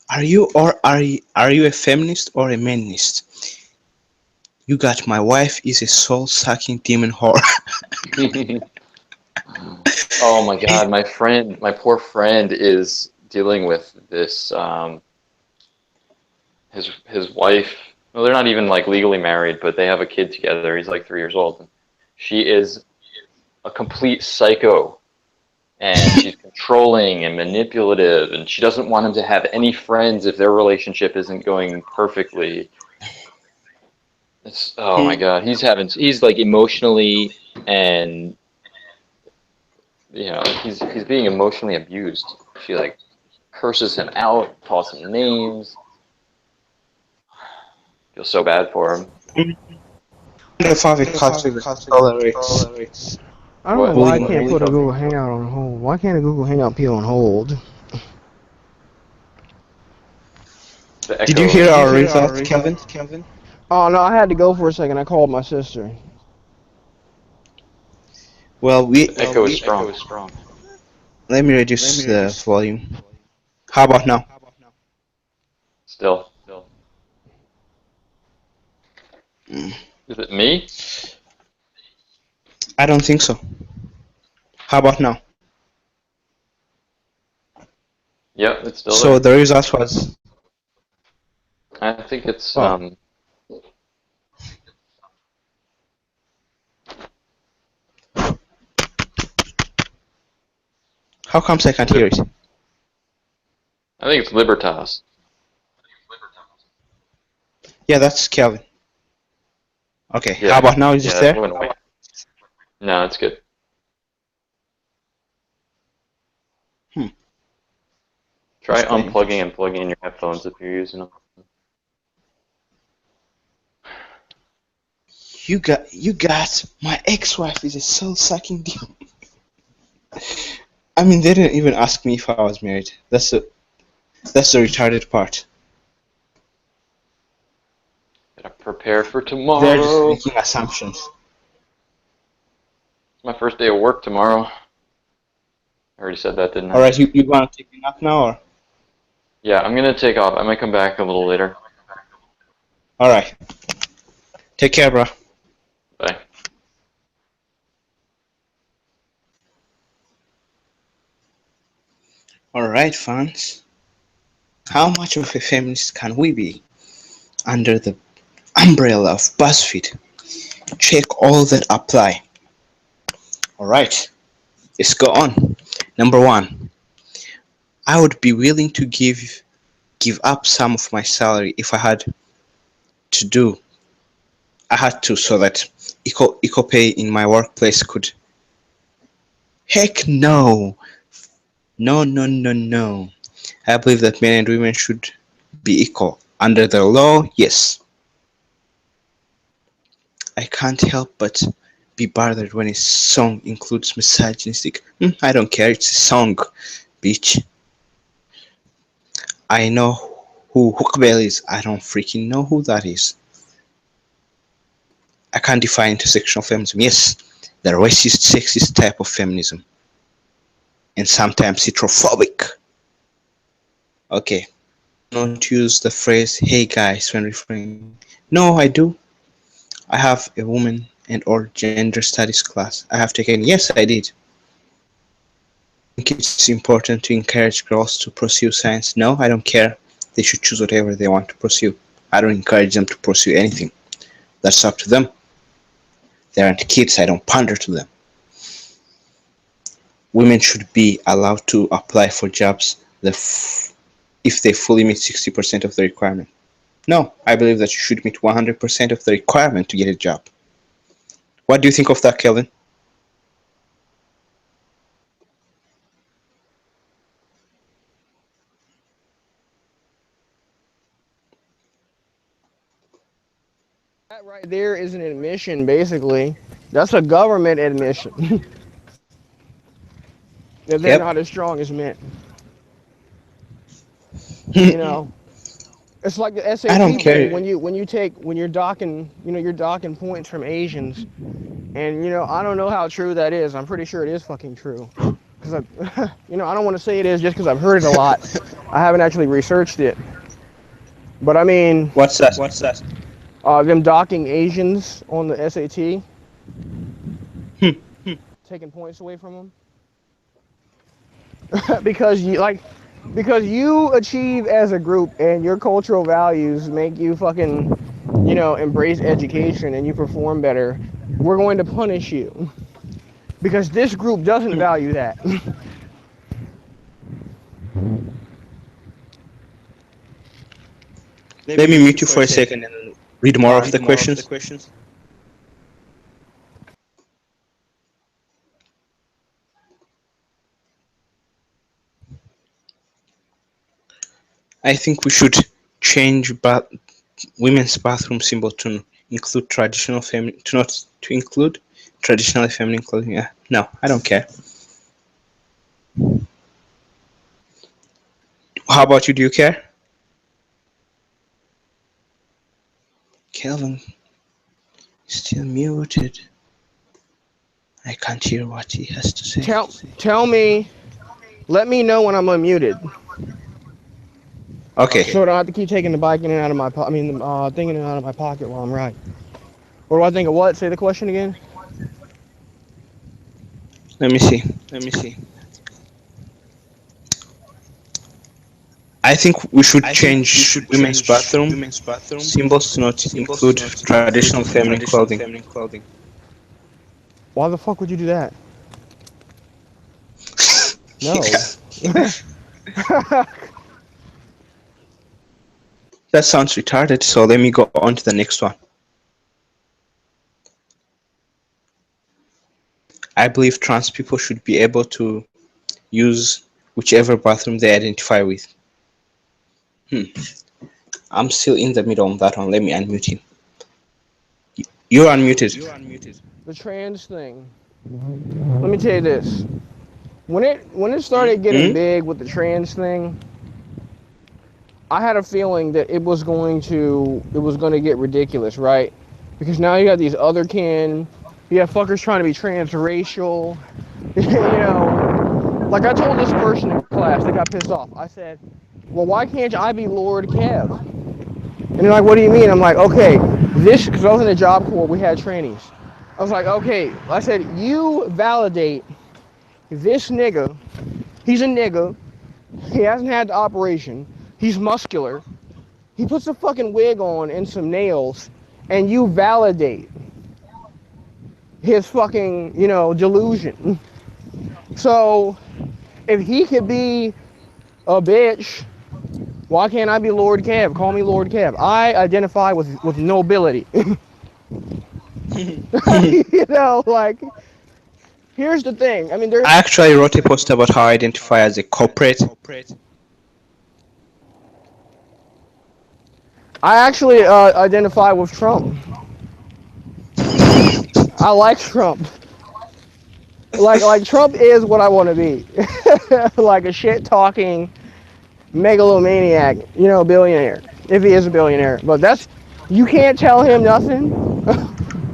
Are you a feminist or a manist? You got my wife is a soul-sucking demon whore. Oh my god, my poor friend is dealing with this, his wife, well, they're not even like legally married, but they have a kid together. He's like 3 years old. She is a complete psycho, and she's controlling and manipulative, and she doesn't want him to have any friends if their relationship isn't going perfectly. Oh my god, he's like emotionally and he's being emotionally abused. She like curses him out, calls him names. Feel so bad for him. I don't know why I can't put a Google Hangout on hold. Why can't a Google Hangout be on hold? Did you hear our result, Kelvin? Oh no, I had to go for a second. I called my sister. Well, the echo is strong. Let me reduce the volume. How about now? Still. Is it me? I don't think so. How about now? Yep, it's still So there. the result was... I think it's How comes I can't hear it? I think it's Libertas. Yeah, that's Kelvin. Okay, Yeah. how about now? Is it Yeah, there? it went away. No, it's good. Try That's quite unplugging and plugging in your headphones if you're using them. You got my ex-wife is a soul-sucking demon. I mean, they didn't even ask me if I was married. That's the retarded part. Gotta prepare for They're tomorrow. just making assumptions. It's my first day of work tomorrow. I already said that, didn't I? All right, you want to take a nap now, or? Yeah, I'm gonna take off. I might come back a little later. All right. Take care, bro. Bye. All right, fans. How much of a feminist can we be under the umbrella of BuzzFeed? Check all that apply. All right, let's go on. Number 1, I would be willing to give up some of my salary if I had to so that EcoPay in my workplace could. Heck no. No. I believe that men and women should be equal. Under the law, yes. I can't help but be bothered when a song includes misogynistic. I don't care, it's a song, bitch. I know who Hookbell is. I don't freaking know who that is. I can't define intersectional feminism. Yes, the racist, sexist type of feminism. And sometimes heterophobic. Okay. Don't use the phrase "hey guys" when referring. No, I do. I have a woman and or gender studies class I have taken. Yes, I did. I think it's important to encourage girls to pursue science. No, I don't care. They should choose whatever they want to pursue. I don't encourage them to pursue anything. That's up to them. They aren't kids, I don't pander to them. Women should be allowed to apply for jobs if they fully meet 60% of the requirement. No, I believe that you should meet 100% of the requirement to get a job. What do you think of that, Kelvin? That right there is an admission, basically. That's a government admission. That they're Yep. not as strong as men. You know, it's like the SAT I don't care. thing when you're docking, you're docking points from Asians, and I don't know how true that is. I'm pretty sure it is fucking true, because I don't want to say it is just because I've heard it a lot. I haven't actually researched it, but I mean, What's that? What's that? them docking Asians on the SAT, taking points away from them. because you achieve as a group and your cultural values make you fucking embrace education and you perform better, we're going to punish you because this group doesn't value that. Let me mute you for a second and read more of the questions. I think we should change women's bathroom symbol to include traditional feminine, to include traditionally feminine clothing. Yeah. No, I don't care. How about you? Do you care? Kelvin, still muted. I can't hear what he has to say. Tell me, let me know when I'm unmuted. Okay. So I don't have to keep taking the bike in and out of my thing in and out of my pocket while I'm riding. What do I think of what? Say the question again. Let me see. I think we should change women's bathroom symbols to not include traditional feminine clothing. Why the fuck would you do that? No. That sounds retarded, so let me go on to the next one. I believe trans people should be able to use whichever bathroom they identify with. I'm still in the middle on that one. Let me unmute him. You're unmuted. The trans thing. Let me tell you this. When it started getting big with the trans thing, I had a feeling that it was going to get ridiculous, right? Because now you got these other kin, you have fuckers trying to be transracial, Like I told this person in class, they got pissed off. I said, well, why can't I be Lord Kev? And they're like, what do you mean? I'm like, okay, because I was in a job corps, we had trainees. I was like, okay, I said, you validate this nigga, he's a nigga, he hasn't had the operation, he's muscular, he puts a fucking wig on and some nails, and you validate his fucking, delusion. So, if he could be a bitch, why can't I be Lord Kev? Call me Lord Kev. I identify with nobility. Here's the thing. I mean, I actually wrote a post about how I identify as a corporate. I actually identify with Trump. I like Trump. Like Trump is what I want to be. Like a shit-talking megalomaniac, billionaire. If he is a billionaire. But you can't tell him nothing.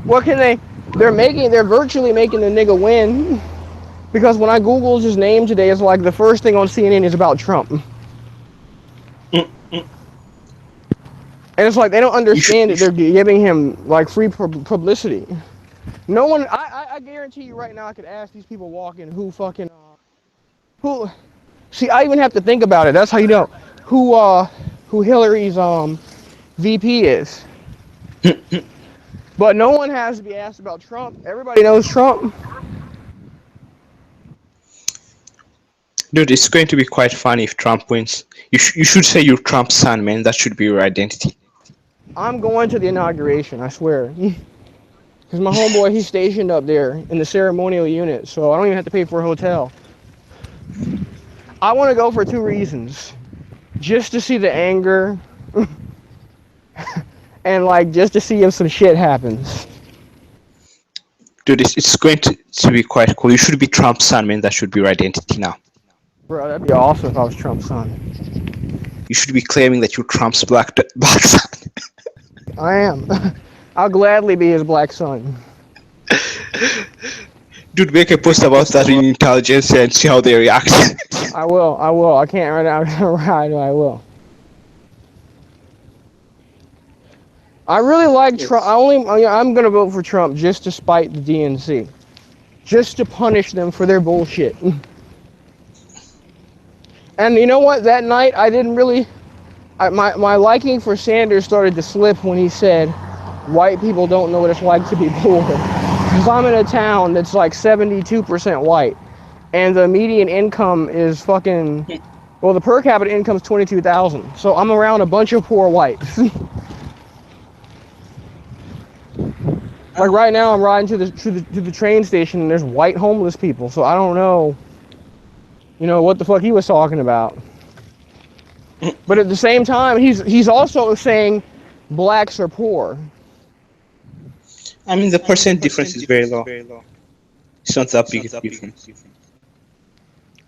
What can they? They're virtually making the nigga win. Because when I Googled his name today, it's like the first thing on CNN is about Trump. And it's like they don't understand that they're giving him like free publicity. No one, I guarantee you right now, I could ask these people walking who fucking, see, I even have to think about it. That's how you know who Hillary's VP is. But no one has to be asked about Trump. Everybody knows Trump. Dude, it's going to be quite funny if Trump wins. You should say you're Trump's son, man. That should be your identity. I'm going to the inauguration, I swear. Because my homeboy, he's stationed up there in the ceremonial unit, so I don't even have to pay for a hotel. I want to go for 2 reasons. Just to see the anger, and like just to see if some shit happens. Dude, it's going to be quite cool. You should be Trump's son, man. That should be your identity now. Bro, that'd be awesome if I was Trump's son. You should be claiming that you're Trump's black son. I am. I'll gladly be his black son. Dude, make a post about that in intelligence and see how they react. I will. I can't right now. I know I will. I really like Trump. I'm gonna vote for Trump just to spite the DNC, just to punish them for their bullshit. And you know what? That night I didn't really. My liking for Sanders started to slip when he said, "White people don't know what it's like to be poor." Because I'm in a town that's like 72% white, and the median income is fucking. Well, the per capita income is 22,000. So I'm around a bunch of poor whites. Like right now, I'm riding to the train station, and there's white homeless people. So I don't know, what the fuck he was talking about. But at the same time, he's also saying blacks are poor. I mean, the percent difference is very low. It's not that big a difference.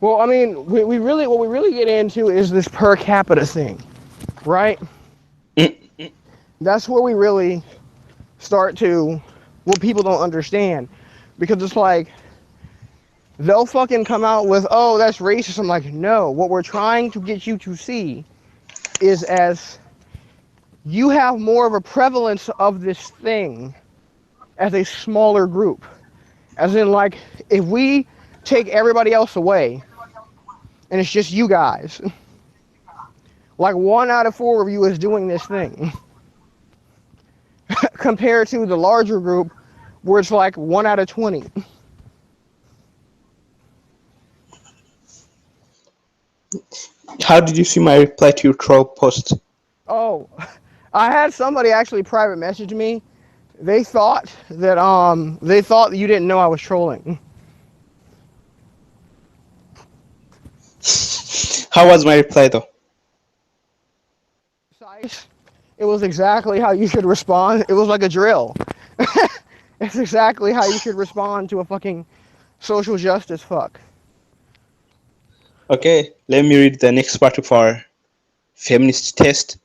Well, I mean, what we really get into is this per capita thing, right? That's where we really start to. What people don't understand, because it's like they'll fucking come out with, oh, that's racist. I'm like, no, what we're trying to get you to see is as you have more of a prevalence of this thing as a smaller group, as in like if we take everybody else away and it's just you guys, like 1 out of 4 of you is doing this thing compared to the larger group where it's like 1 out of 20. How did you see my reply to your troll post? Oh, I had somebody actually private message me. They thought that you didn't know I was trolling. How was my reply though? It was exactly how you should respond. It was like a drill. It's exactly how you should respond to a fucking social justice fuck. Okay, let me read the next part of our feminist test.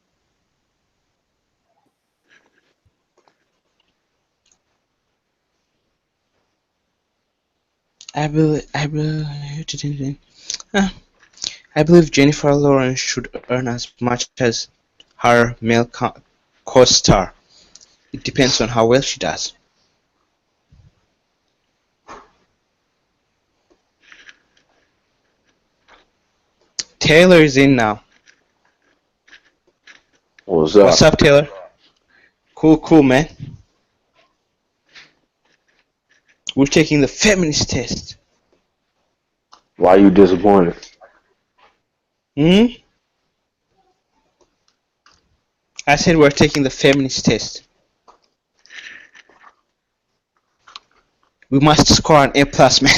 I believe Jennifer Lawrence should earn as much as her male co-star. It depends on how well she does. Taylor is in now. What's up? What's up, Taylor? Cool, man. We're taking the feminist test. Why are you disappointed? I said we're taking the feminist test. We must score an A+, man.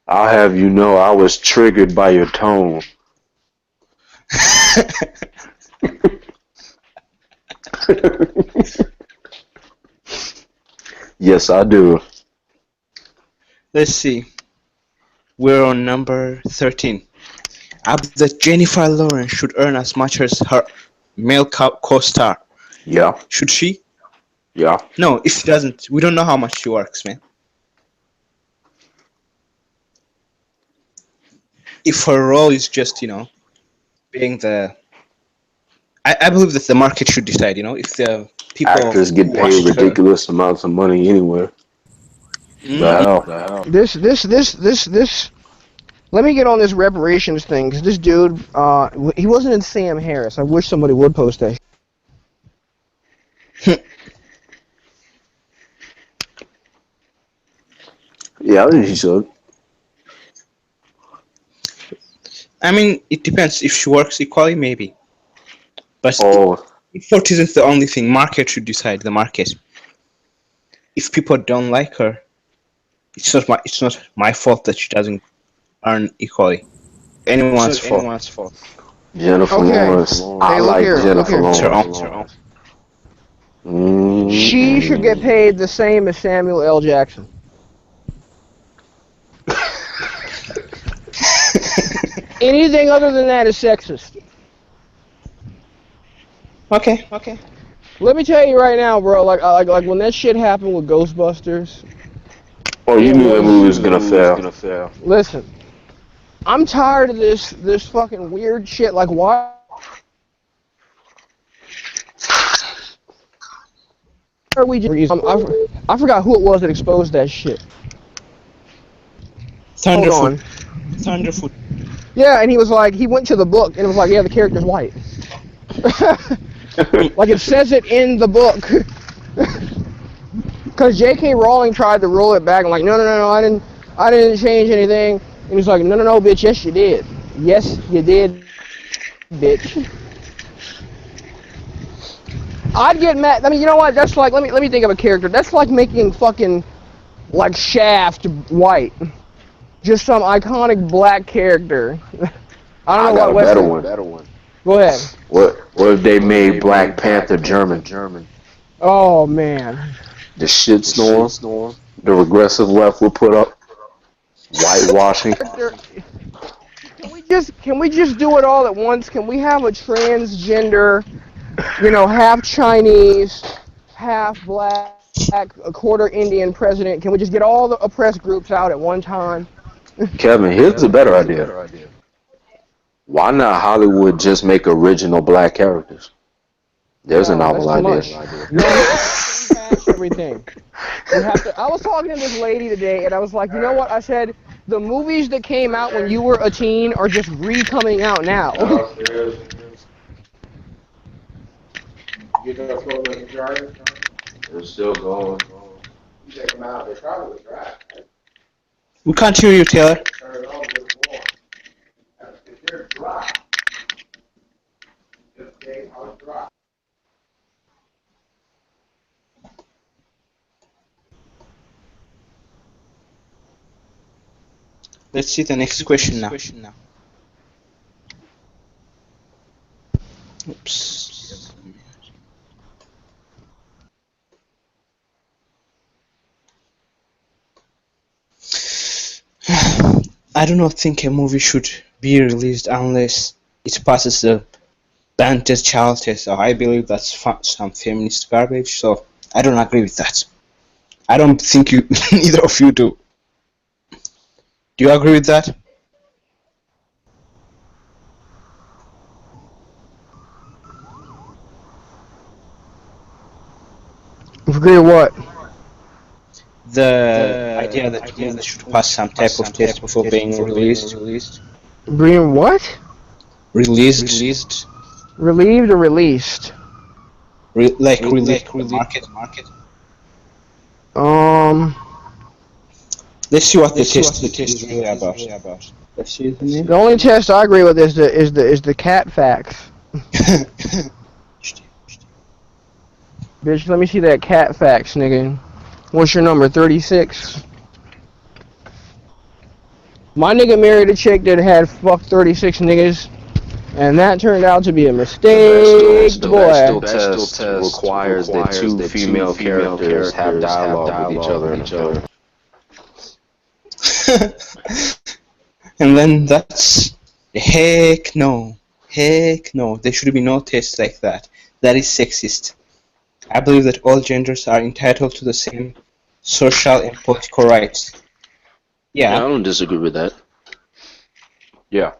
I'll have you know I was triggered by your tone. Yes, I do. Let's see. We're on number 13. That Jennifer Lawrence should earn as much as her male co-star. Yeah. Should she? Yeah. No, if she doesn't, we don't know how much she works, man. If her role is just, being the... I believe that the market should decide, if the people... Actors get paid ridiculous amounts of money anywhere. The hell? This. Let me get on this reparations thing, because this dude, he wasn't in Sam Harris. I wish somebody would post that. Yeah, I think he should. I mean, it depends. If she works equally, maybe. But Oh, effort isn't the only thing. Market should decide. The market. If people don't like her, it's not my fault that she doesn't earn equally. Anyone's fault. Jennifer Okay. Lawrence. I Hey, look like here. Look Jennifer here. It's her Lawrence. own. She should get Mm-mm. paid the same as Samuel L. Jackson. Anything other than that is sexist. Okay. Let me tell you right now, bro. Like when that shit happened with Ghostbusters. Oh, you It knew that was. movie was gonna fail. Listen, I'm tired of this fucking weird shit. Like why are we just? I forgot who it was that exposed that shit. Hold on. Thunderfoot. Yeah, and he was like, he went to the book and it was like, yeah, the character's white. Like it says it in the book. Because J.K. Rowling tried to roll it back and like, no, I didn't change anything. And he's like, no, bitch, yes you did. Yes, you did, bitch. I'd get mad. I mean, you know what? That's like, let me think of a character. That's like making fucking like Shaft white. Just some iconic black character. I don't know got what a Wesley. better one. Go ahead. What if they made Black Panther German? Oh man. The shitstorm the regressive left would put up. Whitewashing. Can we just do it all at once? Can we have a transgender, half Chinese, half black, a quarter Indian president? Can we just get all the oppressed groups out at one time? Kevin, here's a better idea. Why not Hollywood just make original black characters? There's a novel idea. No, everything. I was talking to this lady today, and I was like, you know what? I said, the movies that came out when you were a teen are just re-coming out now. You know, it's still going. You check them out. They probably dry. We can't hear you, Taylor. Turn it on with warm. If they're dry, if they are dry. Let's see the next question now. Oops. I do not think a movie should be released unless it passes the banned child test. So I believe that's some feminist garbage. So I don't agree with that. I don't think you, neither of you do. Do you agree with that? Agree with what? The idea that movies should pass some type of test before being released. Agreeing what? Released. Relieved or released? Released to the market. Let's see what the test is really about. Let's see the name. The only test I agree with is the cat facts. Bitch, let me see that cat facts, nigga. What's your number? 36. My nigga married a chick that had fucked 36 niggas, and that turned out to be a mistake, boy. That still requires that two female characters have dialogue with each other in the film. And then that's heck no. There should be no test like that. That is sexist. I believe that all genders are entitled to the same social and political rights. Yeah, I don't disagree with that. Yeah.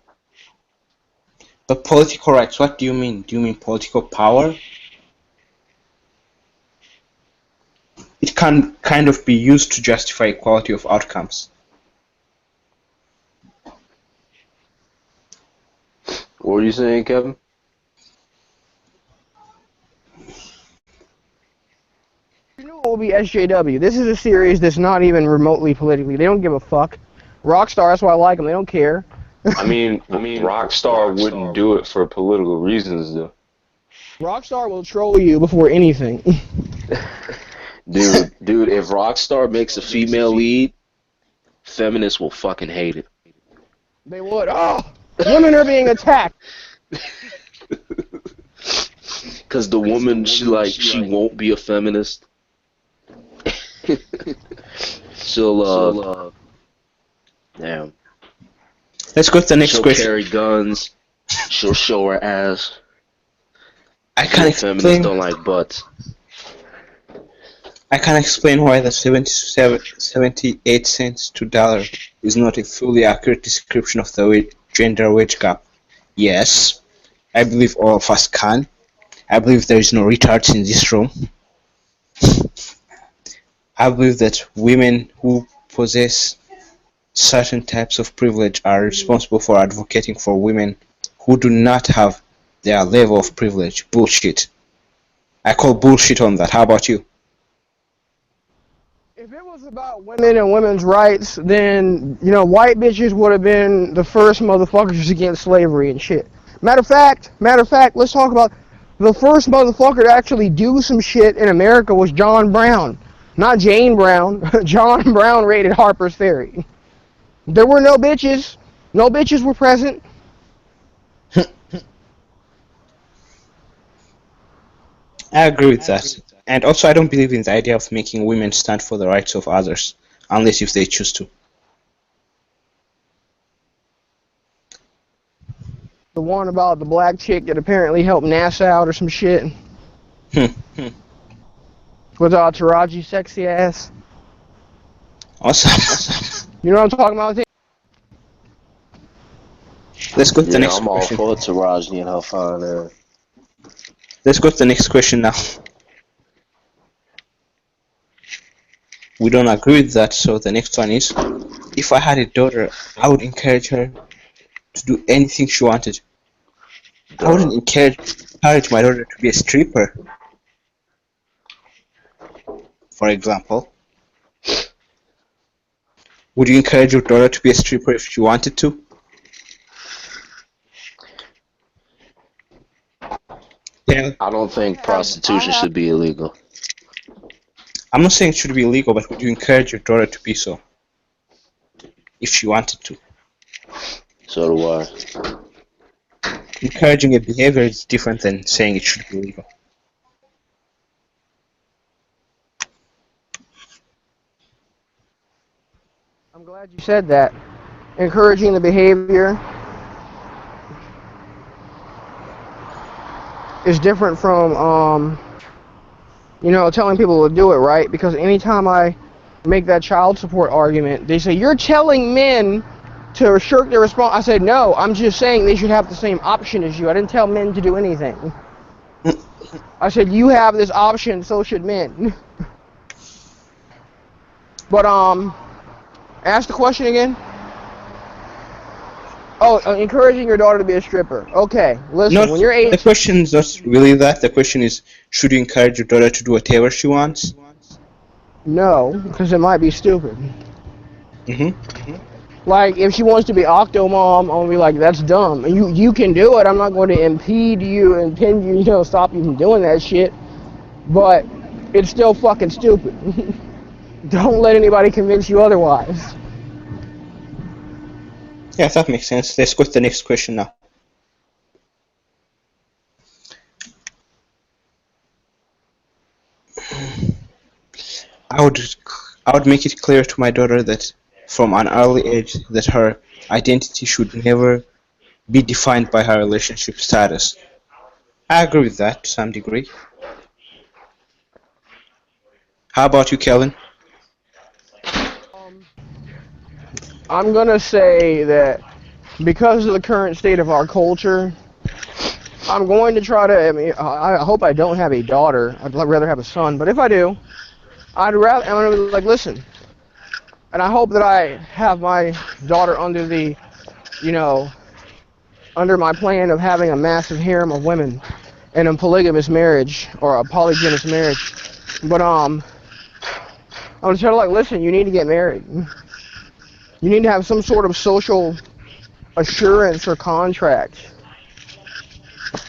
But political rights, what do you mean? Do you mean political power? It can kind of be used to justify equality of outcomes. What were you saying, Kevin? You know what will be SJW? This is a series that's not even remotely politically. They don't give a fuck. Rockstar, that's why I like them. They don't care. I mean, Rockstar wouldn't do it for political reasons, though. Rockstar will troll you before anything. Dude, if Rockstar makes a female lead, feminists will fucking hate it. They would. Oh, women are being attacked. Cause the woman, she won't be a feminist. She'll damn. Let's go to the next She'll question. carry guns. She'll show her ass. I can't Feminists explain. don't like butts. I can't explain why the 78 cents to dollar is not a fully accurate description of the gender wage gap. Yes, I believe all of us can. I believe there is no retards in this room. I believe that women who possess certain types of privilege are responsible for advocating for women who do not have their level of privilege. Bullshit. I call bullshit on that. How about you? If it was about women and women's rights, then, you know, white bitches would have been the first motherfuckers against slavery and shit. Matter of fact, let's talk about the first motherfucker to actually do some shit in America was John Brown. Not Jane Brown. John Brown raided Harper's Ferry. There were no bitches. No bitches were present. I agree with that. And also, I don't believe in the idea of making women stand for the rights of others, unless if they choose to. The one about the black chick that apparently helped NASA out or some shit. With Taraji sexy ass. Awesome. You know what I'm talking about? Let's go to the Yeah, next I'm all question. for Taraji and her fine ass. Let's go to the next question now. We don't agree with that, so the next one is, if I had a daughter, I would encourage her to do anything she wanted. I wouldn't encourage my daughter to be a stripper, for example. Would you encourage your daughter to be a stripper if she wanted to? Yeah. I don't think prostitution should be illegal. I'm not saying it should be illegal, but would you encourage your daughter to be so? If she wanted to. So do I. Encouraging a behavior is different than saying it should be illegal. I'm glad you said that. Encouraging the behavior is different from, you know, telling people to do it, right? Because anytime I make that child support argument, they say, you're telling men to shirk their response. I said, no, I'm just saying they should have the same option as you. I didn't tell men to do anything. I said, you have this option, so should men. But, ask the question again. Oh, encouraging your daughter to be a stripper. Okay, listen, when you're The 8... question is not really that. The question is, should you encourage your daughter to do whatever she wants? No, because it might be stupid. Mm-hmm. Like, if she wants to be Octomom, I'm going to be like, that's dumb. And you can do it. I'm not going to impede you and pin you, you know, stop you from doing that shit. But it's still fucking stupid. Don't let anybody convince you otherwise. Yeah, that makes sense. Let's go to the next question now. I would make it clear to my daughter that from an early age that her identity should never be defined by her relationship status. I agree with that to some degree. How about you, Kelvin? I'm going to say that because of the current state of our culture, I'm going to try to, I mean, I hope I don't have a daughter. I'd rather have a son. But if I do, I'm going to be like, listen. And I hope that I have my daughter under the, you know, under my plan of having a massive harem of women in a polygamous marriage or a polygynous marriage. But, I was trying to like, listen, you need to get married. You need to have some sort of social assurance or contract.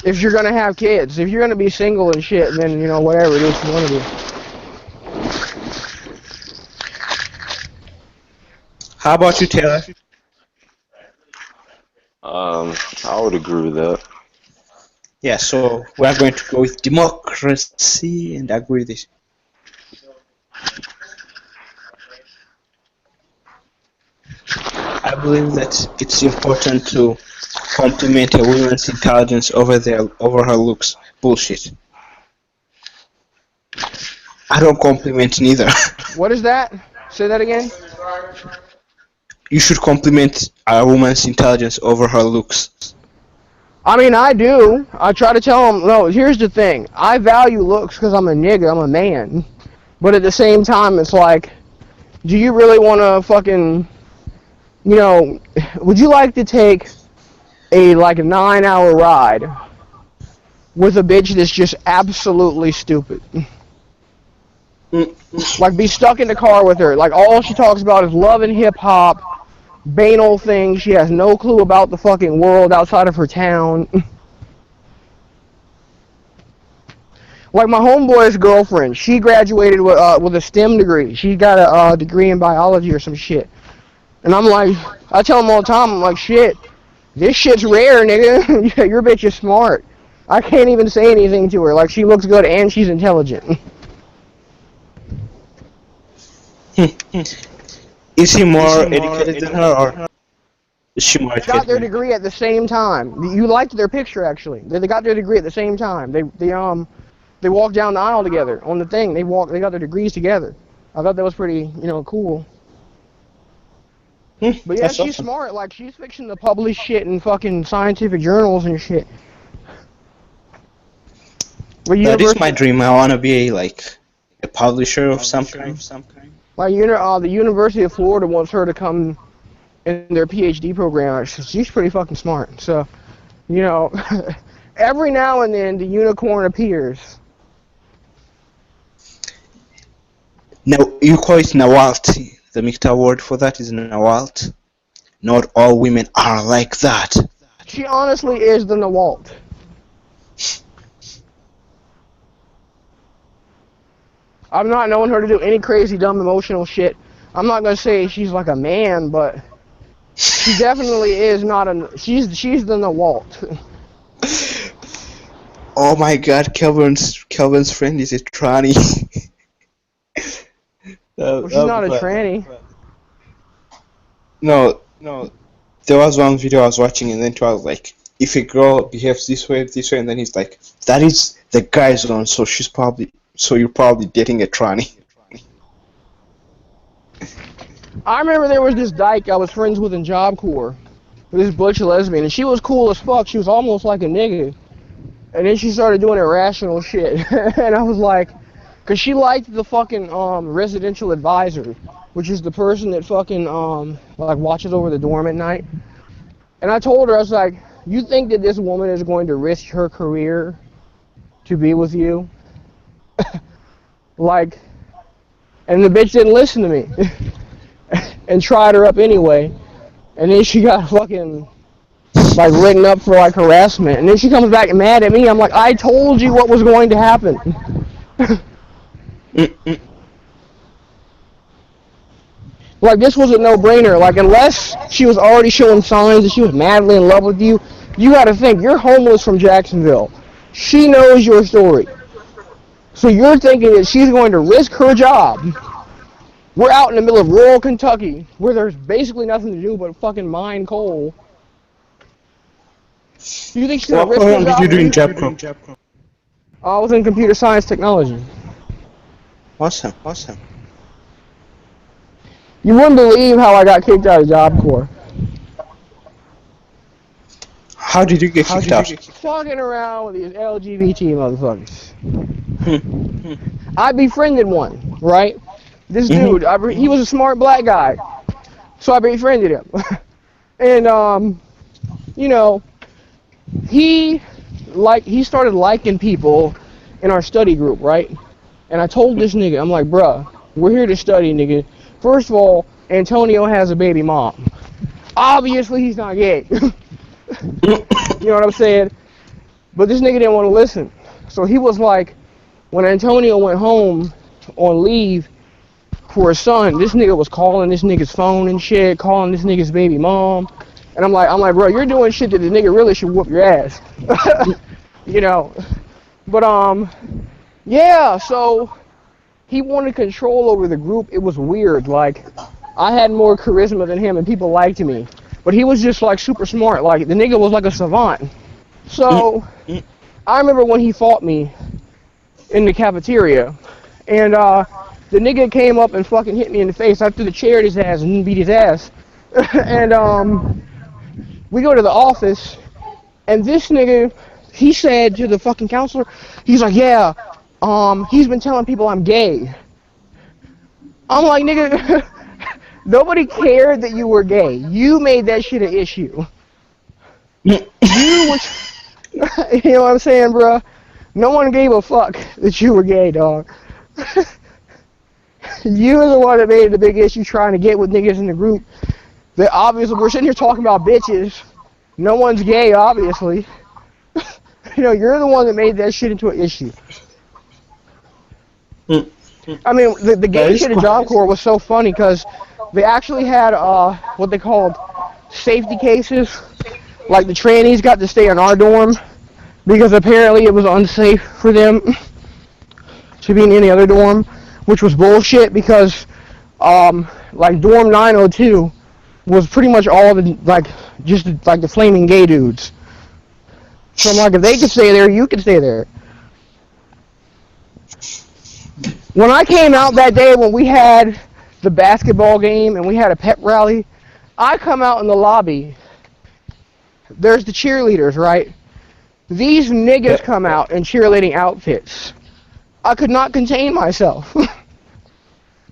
If you're gonna have kids, if you're gonna be single and shit, then you know whatever it is you want to do. How about you, Taylor? I would agree with that. Yeah, so we are going to go with democracy and agree with it. I believe that it's important to compliment a woman's intelligence over her looks. Bullshit. I don't compliment neither. What is that? Say that again. You should compliment a woman's intelligence over her looks. I mean, I do. I try to tell them, no, here's the thing. I value looks because I'm a nigga, I'm a man. But at the same time, it's like, do you really want to fucking, you know, would you like to take a 9-hour ride with a bitch that's just absolutely stupid? Like, be stuck in the car with her. Like, all she talks about is love and hip-hop, banal things. She has no clue about the fucking world outside of her town. Like, my homeboy's girlfriend, she graduated with a STEM degree. She got a degree in biology or some shit. And I'm like, I tell him all the time, I'm like, shit, this shit's rare, nigga. Your bitch is smart. I can't even say anything to her. Like, she looks good and she's intelligent. Is he more educated than her, or is she more They got their educated? degree at the same time. You liked their picture, actually. They got their degree at the same time. They walked down the aisle together on the thing. They got their degrees together. I thought that was pretty, cool. But yeah, That's she's awesome. smart. Like, she's fixing to publish shit in fucking scientific journals and shit. But That is my dream. I want to be a publisher of some kind. Like, the University of Florida wants her to come in their PhD program. She's pretty fucking smart. So, every now and then the unicorn appears. Now, you call it Nawalt. The Mikta word for that is Nawalt. Not all women are like that. She honestly is the Nawalt. I've not known her to do any crazy, dumb, emotional shit. I'm not gonna say she's like a man, but she definitely is not she's the Nawalt. Oh my God, Kelvin's friend is a tranny. Well, she's not a tranny. No. There was one video I was watching, and then it was like, if a girl behaves this way, and then he's like, that is the guy's one, so you're probably dating a tranny. I remember there was this dyke I was friends with in Job Corps, this butch lesbian, and she was cool as fuck. She was almost like a nigga. And then she started doing irrational shit. And I was like, because she liked the fucking residential advisor, which is the person that fucking watches over the dorm at night. And I told her, I was like, you think that this woman is going to risk her career to be with you? And the bitch didn't listen to me. And tried her up anyway. And then she got fucking written up for harassment. And then she comes back mad at me. I'm like, I told you what was going to happen. This was a no-brainer. Unless she was already showing signs that she was madly in love with you, you gotta think, you're homeless from Jacksonville. She knows your story. So you're thinking that she's going to risk her job. We're out in the middle of rural Kentucky, where there's basically nothing to do but fucking mine coal. Do you think she's going to What risk her program job? did you do in Jabcom? I was in computer science technology. Awesome. You wouldn't believe how I got kicked out of Job Corps. How did you get kicked out? Fucking around with these LGBT motherfuckers. I befriended one, right? This dude, he was a smart black guy. So I befriended him. And, he started liking people in our study group, right? And I told this nigga, I'm like, bruh, We're here to study, nigga. First of all, Antonio has a baby mom. Obviously, he's not gay. You know what I'm saying? But this nigga didn't want to listen. So he was like, when Antonio went home on leave for his son, this nigga was calling this nigga's phone and shit, calling this nigga's baby mom. And I'm like, bro, you're doing shit that the nigga really should whoop your ass. You know. But, yeah, so he wanted control over the group. It was weird. Like, I had more charisma than him and people liked me. But he was just, like, super smart. Like, the nigga was like a savant. So, I remember when he fought me in the cafeteria. And, the nigga came up and fucking hit me in the face. I threw the chair at his ass and beat his ass. And, we go to the office, and this nigga, he said to the fucking counselor, he's like, yeah, he's been telling people I'm gay. I'm like, nigga, nobody cared that you were gay. You made that shit an issue. You was, you know what I'm saying, bro? No one gave a fuck that you were gay, dog. You were the one that made it a big issue trying to get with niggas in the group. That obviously, we're sitting here talking about bitches. No one's gay, obviously. You know, you're the one that made that shit into an issue. I mean, the gay shit at Job Corps was so funny because they actually had what they called safety cases. Like the trannies got to stay in our dorm because apparently it was unsafe for them to be in any other dorm, which was bullshit because like dorm 902 was pretty much all the, like, just like the flaming gay dudes. So I'm like, if they could stay there, you could stay there. When I came out that day when we had the basketball game and we had a pep rally, I come out in the lobby. There's the cheerleaders, right? These niggas come out in cheerleading outfits. I could not contain myself.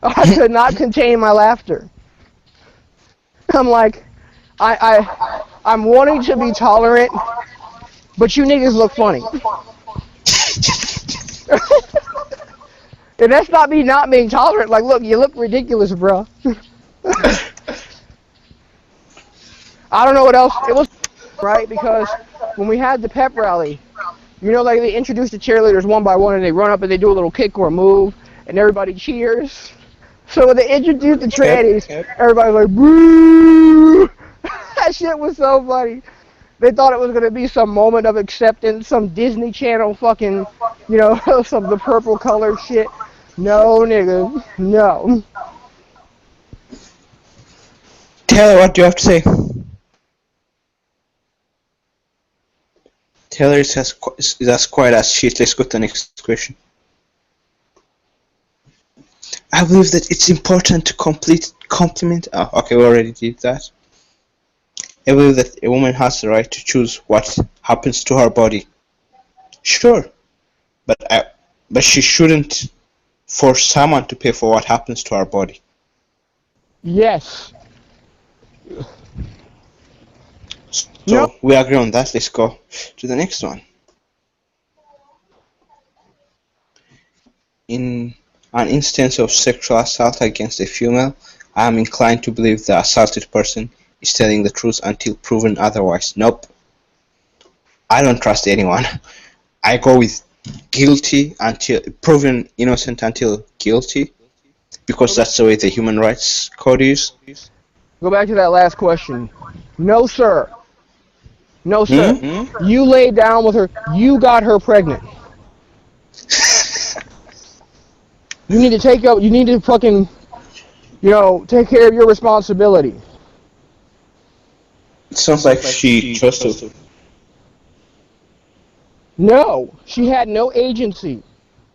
I could not contain my laughter. I'm like, I'm wanting to be tolerant, but you niggas look funny. And that's not me not being tolerant. Like, look, you look ridiculous, bro. I don't know what else. It was right because when we had the pep rally, you know, like they introduce the cheerleaders one by one and they run up and they do a little kick or a move and everybody cheers. So when they introduced the trannies, everybody was like, boo! That shit was so funny. They thought it was going to be some moment of acceptance, some Disney Channel fucking, you know, some the purple color shit. No, nigga, no. Taylor, what do you have to say? Taylor is as quiet as shit. Let's go to the next question. I believe that it's important to compliment. Oh, okay, we already did that. I believe that a woman has the right to choose what happens to her body. Sure, but she shouldn't force someone to pay for what happens to her body. Yes. So we agree on that. Let's go to the next one. In an instance of sexual assault against a female, I am inclined to believe the assaulted person is telling the truth until proven otherwise. Nope. I don't trust anyone. I go with guilty until proven innocent until guilty, because that's the way the human rights code is. Go back to that last question. No, sir. No, sir. You laid down with her. You got her pregnant. You need to take up. You need to fucking, you know, take care of your responsibility. It sounds like she chose to. No, she had no agency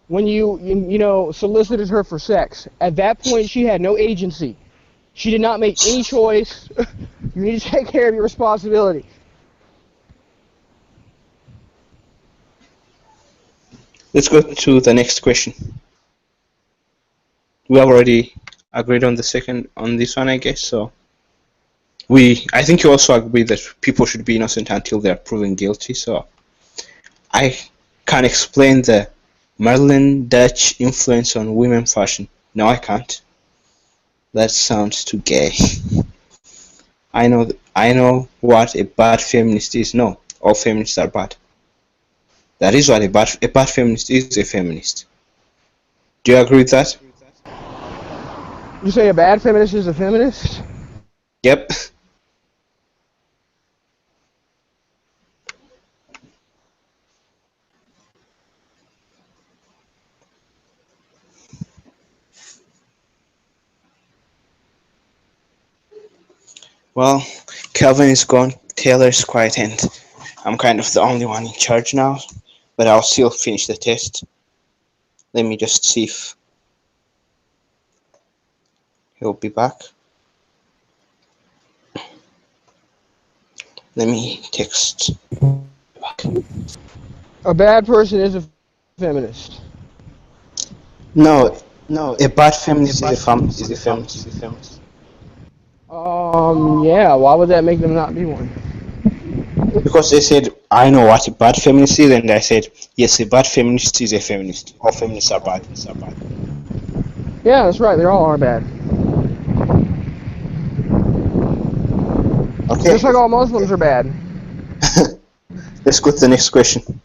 when you know, solicited her for sex. At that point, she had no agency. She did not make any choice. You need to take care of your responsibility. Let's go to the next question. We have already agreed on this one, I guess. So I think you also agree that people should be innocent until they are proven guilty. So I can explain the Maryland Dutch influence on women fashion. No, I can't. That sounds too gay. I know what a bad feminist is. No, all feminists are bad. That is what a bad feminist is. A feminist. Do you agree with that? You say a bad feminist is a feminist? Yep. Well, Kelvin is gone, Taylor's quiet, and I'm kind of the only one in charge now, but I'll still finish the test. Let me just see if he'll be back. Let me text back. A bad person is a feminist. No, a bad feminist is a feminist. Yeah, why would that make them not be one? Because they said, I know what a bad feminist is, and I said, yes, a bad feminist is a feminist. All feminists are bad. Yeah, that's right, they all are bad. Okay. Just like all Muslims are bad. Let's go to the next question.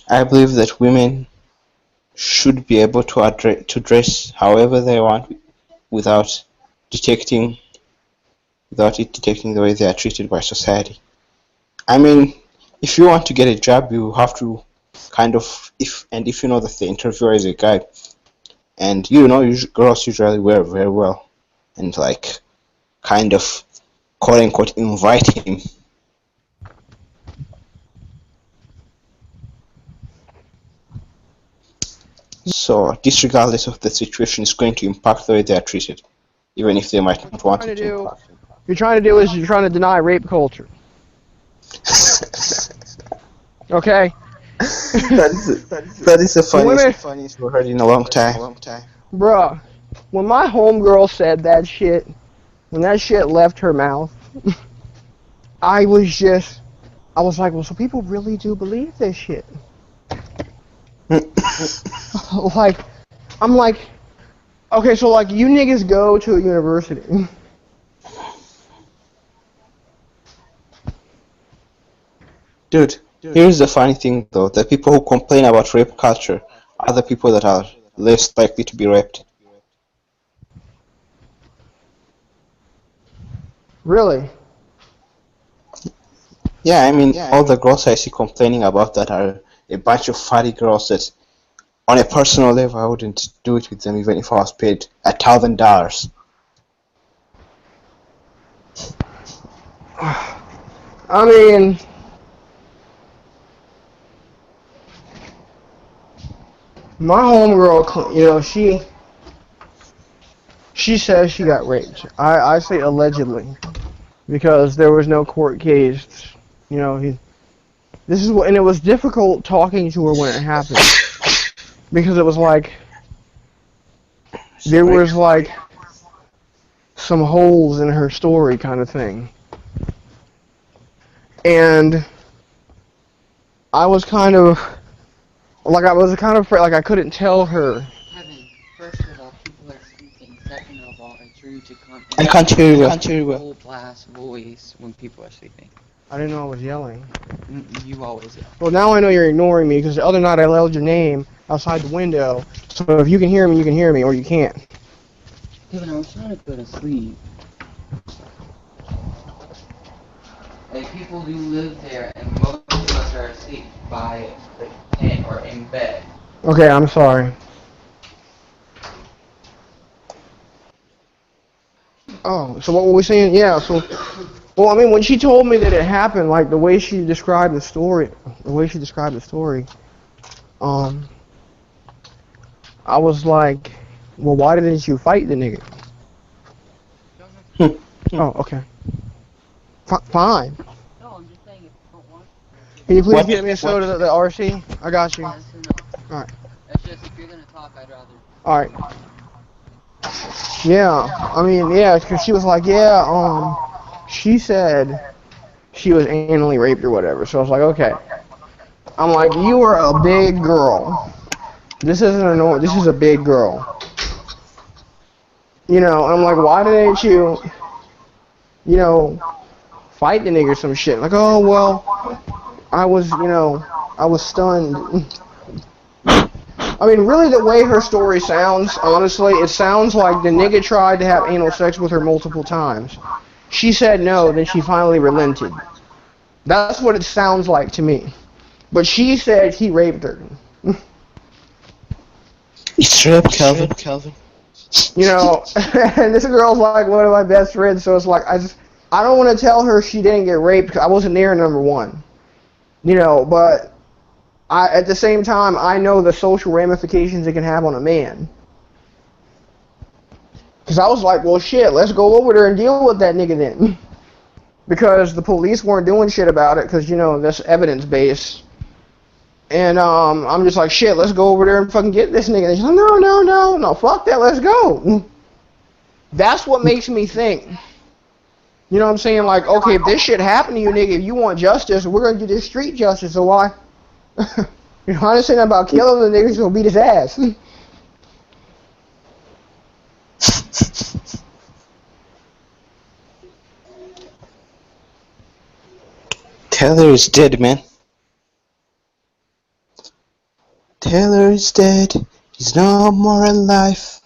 I believe that women should be able to dress however they want without it detecting the way they are treated by society. I mean, if you want to get a job, you have to kind of, if you know that the interviewer is a guy, and you know girls usually wear very well, and like kind of quote unquote invite him. So this, regardless of the situation, is going to impact the way they are treated, even if they might not want it to impact. You're trying to deny rape culture. Okay? that is the funniest we've heard in a long time. Bruh, when my homegirl said that shit, when that shit left her mouth, I was like, well, so people really do believe this shit. Like, I'm like, okay, so like you niggas go to a university. Dude, here's the funny thing though, the people who complain about rape culture are the people that are less likely to be raped. Really? Yeah, I mean, all the girls I see complaining about that are a bunch of fatty girls that, on a personal level, I wouldn't do it with them even if I was paid $1,000. I mean, my homegirl, you know, she says she got raped. I say allegedly, because there was no court case. You know, and it was difficult talking to her when it happened, because it was like there was like some holes in her story, kind of thing, and I was kind of afraid, like I couldn't tell her. Kevin, first of all, people are speaking. Second of all, it's rude to come I can't hear you. full blast voice when people are sleeping. I didn't know I was yelling. You always yell. Well, now I know you're ignoring me, because the other night I yelled your name outside the window. So if you can hear me, or you can't. Kevin, I was trying to go to sleep. Like, people do live there, and most of us are asleep by the tent or in bed. Okay, I'm sorry. Oh, so what were we saying? Yeah, so, well, I mean, when she told me that it happened, like, the way she described the story, I was like, well, why didn't you fight the nigga? Oh, okay. Fine. No, I'm just saying if you don't want to. Can you please get me a soda at the RC? I got you. Alright. It's just, if you're gonna talk, I'd rather. Alright. Yeah, I mean, yeah, because she was like, yeah, she said she was anally raped or whatever, so I was like, okay. I'm like, you are a big girl. This isn't a normal. This is a big girl. You know, I'm like, why didn't you, you know, fight the nigga or some shit? Like, oh well, I was, you know, I was stunned. I mean, really, the way her story sounds, honestly, it sounds like the nigga tried to have anal sex with her multiple times. She said no, then she finally relented. That's what it sounds like to me. But she said he raped her. It's rape, Calvin. You know, and this girl's like one of my best friends, so it's like, I don't want to tell her she didn't get raped, because I wasn't there, number one. You know, but at the same time, I know the social ramifications it can have on a man. Because I was like, well, shit, let's go over there and deal with that nigga then. Because the police weren't doing shit about it, because, you know, that's evidence-based. And I'm just like, shit, let's go over there and fucking get this nigga. And she's like, no, fuck that, let's go. That's what makes me think. You know what I'm saying? Like, okay, if this shit happened to you, nigga, if you want justice, we're going to do this street justice, so why? You know, I didn't say nothing about killing the nigga, so beat his ass. Taylor is dead, man. Taylor is dead. He's no more alive.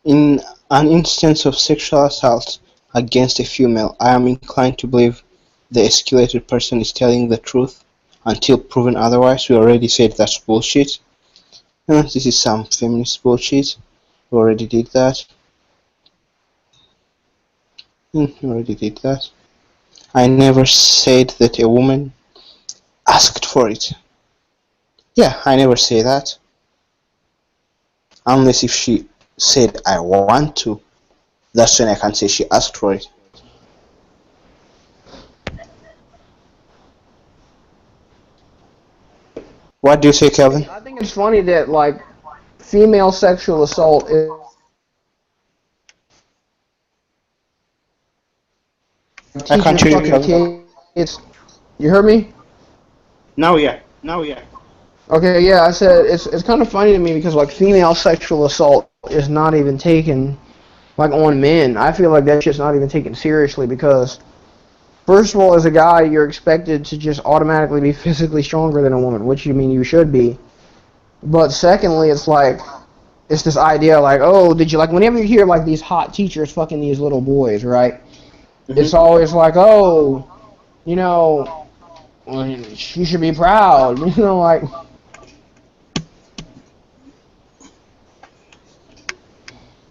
In an instance of sexual assault against a female, I am inclined to believe the escalated person is telling the truth until proven otherwise. We already said that's bullshit. This is some feminist bullshit. We already did that. I never said that a woman asked for it. Yeah, I never say that. Unless if she said, I want to. That's when I can say she asked for it. What do you say, Kelvin? I think it's funny that, like, female sexual assault is... I can't hear you, Kelvin. Kids. You heard me? Now, yeah. Okay, yeah, I said it's kind of funny to me because, like, female sexual assault is not even taken, like, on men. I feel like that shit's not even taken seriously because, first of all, as a guy, you're expected to just automatically be physically stronger than a woman, which you mean you should be. But secondly, it's like, it's this idea like, oh, did you, like, whenever you hear, like, these hot teachers fucking these little boys, right? It's always like, oh, you know, well, you should be proud, you know, like...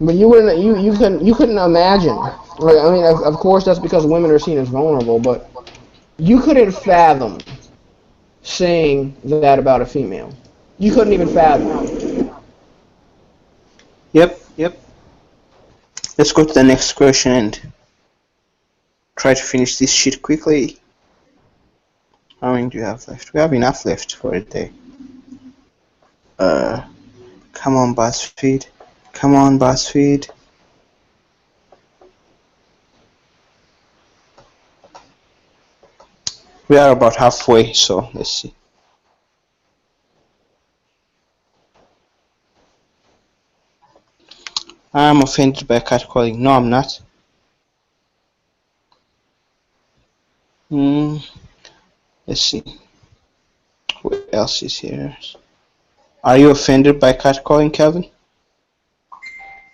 But you wouldn't, you couldn't imagine. Like, I mean, of course, that's because women are seen as vulnerable, but you couldn't fathom saying that about a female. You couldn't even fathom it. Yep. Let's go to the next question and try to finish this shit quickly. How many do you have left? We have enough left for a day. Come on, BuzzFeed. We are about halfway, so let's see. I'm offended by catcalling. No, I'm not. Let's see. Who else is here? Are you offended by catcalling, Kelvin?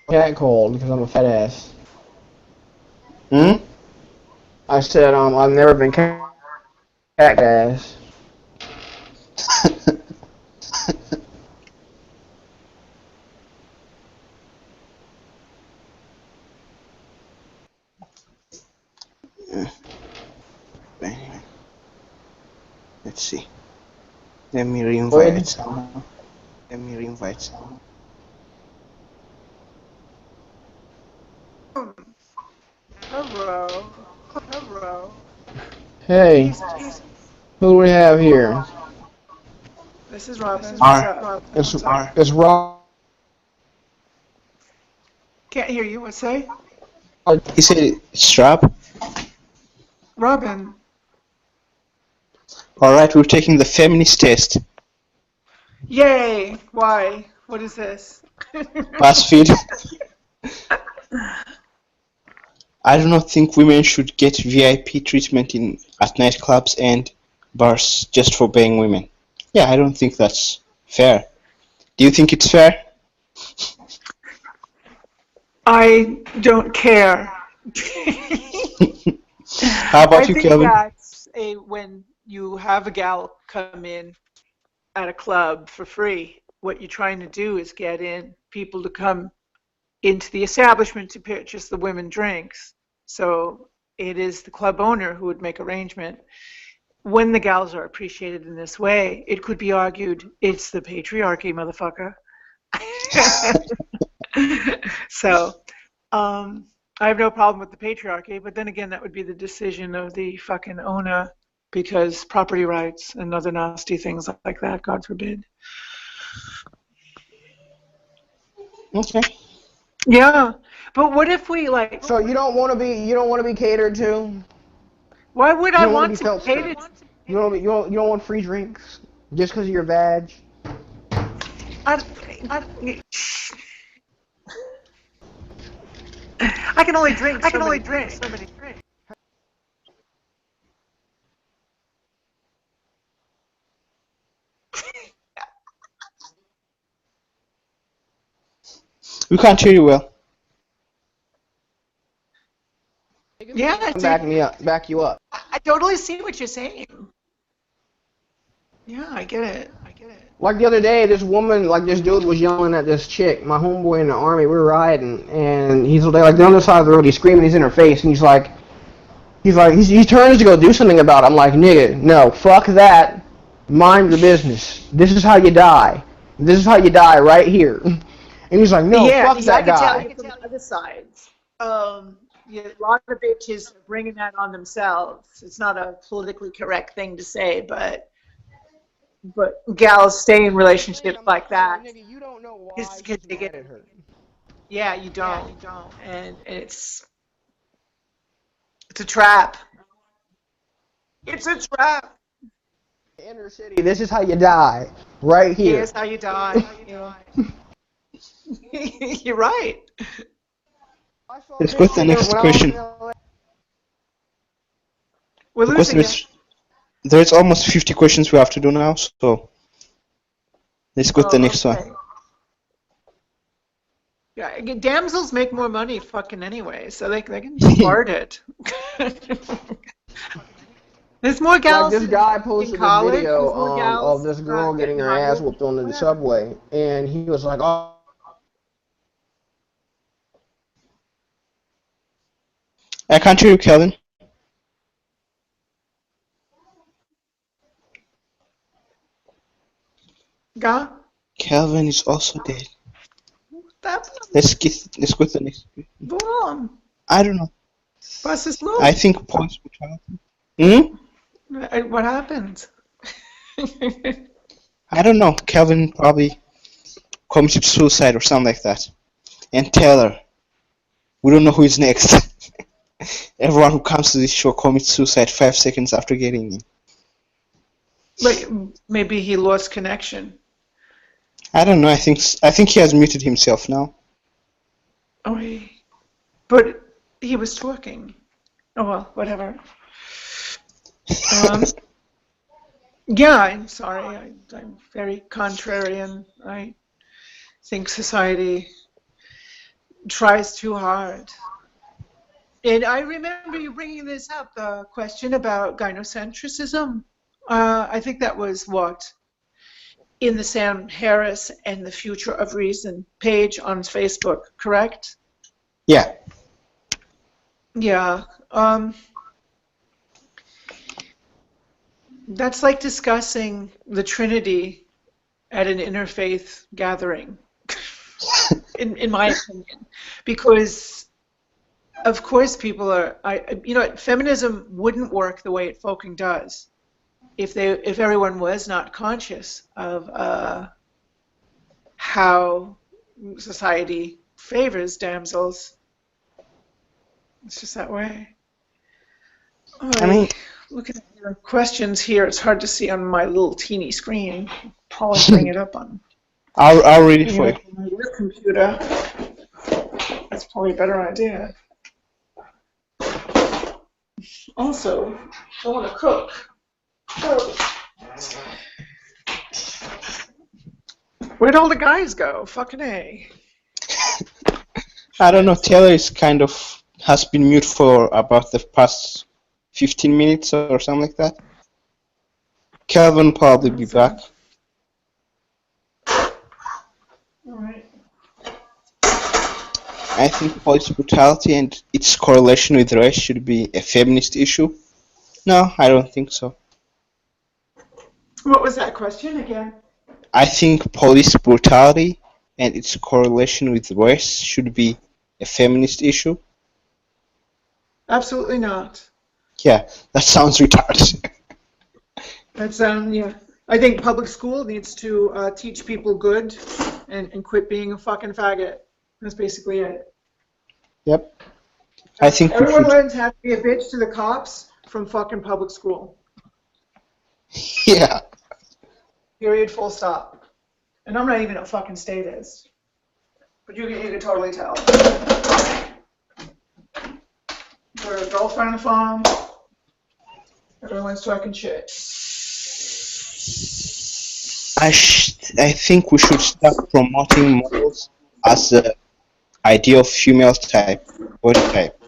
Catcalled because I'm a fat ass. I said I've never been cat ass. Let's see. Let me reinvite someone. Hello. Hey, who do we have here? This is Robin. It's Rob. Can't hear you. What say? He said it's Rob. Robin. Alright, we're taking the feminist test. Yay! Why? What is this? BuzzFeed. I do not think women should get VIP treatment at nightclubs and bars just for being women. Yeah, I don't think that's fair. Do you think it's fair? I don't care. How about you, Kelvin? I think that's when you have a gal come in at a club for free, what you're trying to do is get in people to come into the establishment to purchase the women drinks. So it is the club owner who would make arrangement. When the gals are appreciated in this way, it could be argued it's the patriarchy, motherfucker. So I have no problem with the patriarchy, but then again, that would be the decision of the fucking owner, because property rights and other nasty things like that, God forbid. Okay. Yeah, but what if we like? So you don't want to be catered to? Why would You I don't want be to felt cater? you don't want free drinks just because of your badge? I can only drink. So many drinks. We can't hear you well. Yeah, Back you up. I totally see what you're saying. Yeah, I get it. Like the other day, this dude was yelling at this chick, my homeboy in the army. We were riding, and he's like on the other side of the road. He's screaming. He's in her face, and he turns to go do something about it. I'm like, nigga, no, fuck that. Mind your business. This is how you die. This is how you die right here. And he's like, no, fuck that guy. I can tell you from other sides. A lot of bitches are bringing that on themselves. It's not a politically correct thing to say, but gals stay in relationships like that. Nigga, you don't know why It's because they get her. Yeah, you don't. And it's a trap. It's a trap. Inner city. This is how you die. Right here. Here's how you die. You're right. Let's go to the next question. We're losing it. There's almost 50 questions we have to do now, so let's go to the next one. Yeah, damsels make more money fucking anyway, so they can afford it. There's more gals. Like this guy posted in college, a video there's more gals, of this girl getting her ass whooped on the subway, and he was like, oh. I can't hear you, Kelvin. Ga? Kelvin is also dead. That's Let's go to the next. Boom. I don't know. Was ist los? I think points brutality. What happened? I don't know. Kelvin probably committed suicide or something like that. And Taylor, we don't know who is next. Everyone who comes to this show commits suicide 5 seconds after getting in. Like, maybe he lost connection. I don't know. I think he has muted himself now. Oh, but he was talking. Oh well, whatever. Yeah, I'm sorry. I'm very contrarian. I think society tries too hard. And I remember you bringing this up, the question about gynocentrism. I think that was in the Sam Harris and the Future of Reason page on Facebook, correct? Yeah. Yeah. That's like discussing the Trinity at an interfaith gathering, in my opinion, because of course people are. Feminism wouldn't work the way it fucking does if everyone was not conscious of how society favors damsels. It's just that way. Oh, I mean, look at your questions here. It's hard to see on my little teeny screen. Probably bring it up on I'll read it for you. my work computer. That's probably a better idea. Also, I want to cook. Oh. Where'd all the guys go? Fucking A. I don't know. Taylor is has been mute for about the past 15 minutes or something like that. Calvin probably be back. Alright. I think police brutality and its correlation with race should be a feminist issue. No, I don't think so. What was that question again? I think police brutality and its correlation with race should be a feminist issue. Absolutely not. Yeah, that sounds retarded. That's yeah. I think public school needs to teach people good and quit being a fucking faggot. That's basically it. Yep. I think we Everyone should. learns how to be a bitch to the cops from fucking public school. Yeah. Period. Full stop. And I'm not even a fucking statist, but you can totally tell. Got a girlfriend on the phone. Everyone's talking shit. I think we should stop promoting models as the ideal female type, body type.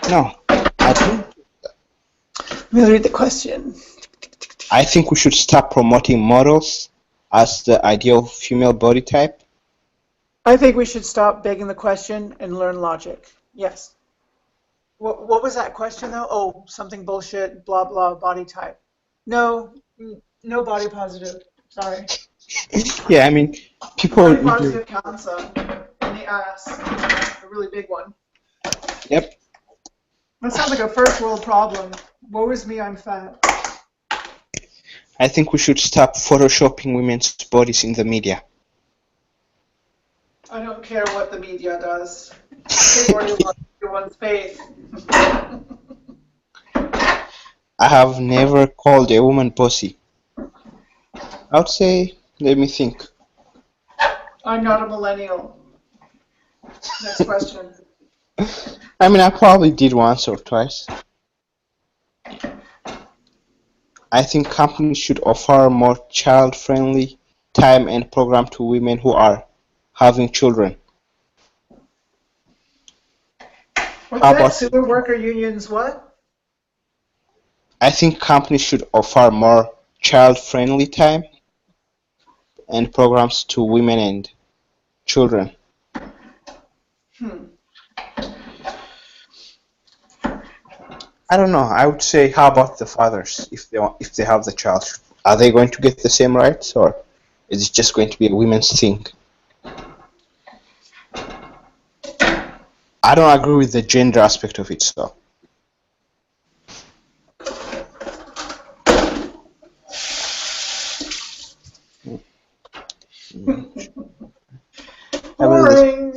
No, I don't. Let me read the question. I think we should stop promoting models as the ideal female body type. I think we should stop begging the question and learn logic. Yes. What was that question though? Oh, something bullshit, blah blah, body type. No, no body positive. Sorry. Yeah, I mean, people. Body positive cancer in the ass, a really big one. Yep. That sounds like a first world problem. Woe is me, I'm fat. I think we should stop photoshopping women's bodies in the media. I don't care what the media does. They worry about everyone's faith. I have never called a woman pussy. I would say, let me think. I'm not a millennial. Next question. I mean, I probably did once or twice. I think companies should offer more child-friendly time and program to women who are having children. What's How that? about- Sewer worker unions what? I think companies should offer more child-friendly time and programs to women and children. I don't know. I would say, how about the fathers? If they have the child, are they going to get the same rights, or is it just going to be a women's thing? I don't agree with the gender aspect of it, so. Boring.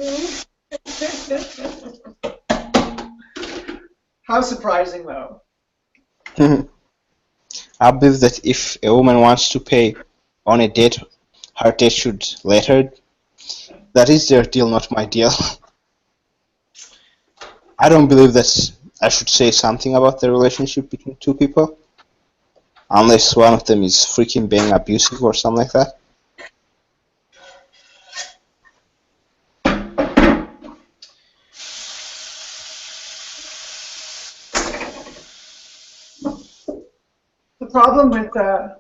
How surprising, though. I believe that if a woman wants to pay on a date, her date should let her. That is their deal, not my deal. I don't believe that I should say something about the relationship between two people, unless one of them is freaking being abusive or something like that. The problem with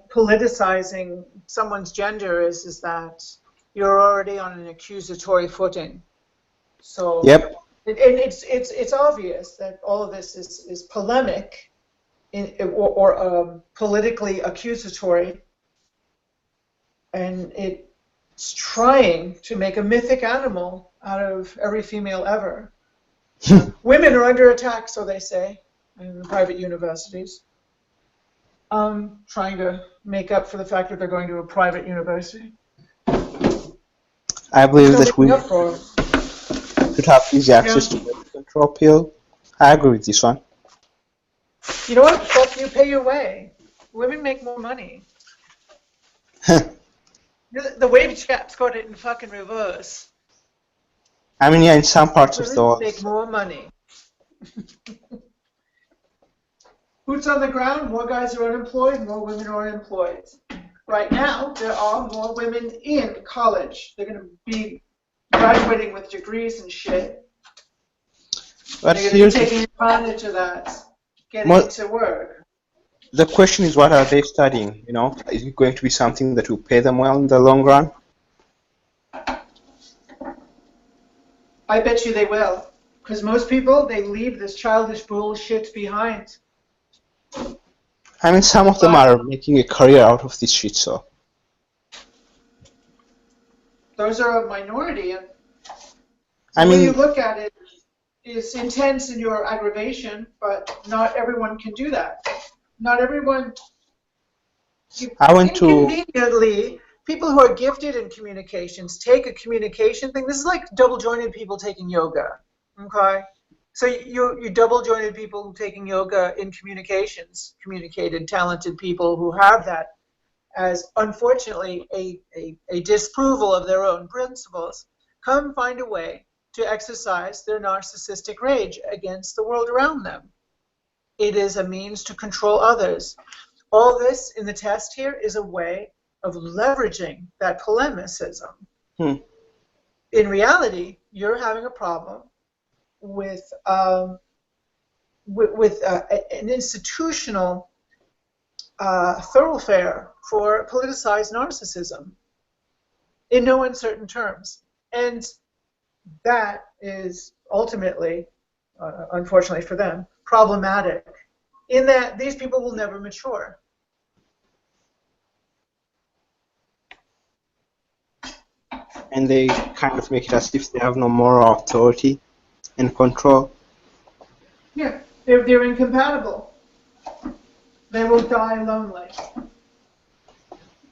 politicizing someone's gender is that you're already on an accusatory footing. So Yep. and it's obvious that all of this is polemic or politically accusatory, and it's trying to make a mythic animal out of every female ever. Women are under attack, so they say, in private universities. Trying to make up for the fact that they're going to a private university. I believe Still that we making up for it. should have easy access to birth control pill. I agree with this one. You know what? Fuck you, pay your way. Women make more money. The wage gap's got it in fucking reverse. I mean, yeah, in some parts of the Women world. make more money. Boots on the ground, more guys are unemployed, more women are employed. Right now, there are more women in college. They're going to be graduating with degrees and shit. But They're going to be here's taking advantage of that, getting More- into work. the question is, what are they studying? You know, is it going to be something that will pay them well in the long run? I bet you they will. Because most people, they leave this childish bullshit behind. I mean, some of them are making a career out of this shit, so. Those are a minority, and I the way you mean, look at it is intense in your aggravation, but not everyone can do that. Not everyone. I went to. Inconveniently, people who are gifted in communications take a communication thing. This is like double-jointed people taking yoga, okay? So you double-jointed people taking yoga in communications, communicated, talented people who have that as, unfortunately, a disapproval of their own principles, come find a way to exercise their narcissistic rage against the world around them. It is a means to control others. All this in the test here is a way of leveraging that polemicism. Hmm. In reality, you're having a problem with an institutional thoroughfare for politicized narcissism in no uncertain terms. And that is ultimately, unfortunately for them, problematic in that these people will never mature. And they kind of make it as if they have no moral authority and control. Yeah, they're incompatible. They will die lonely.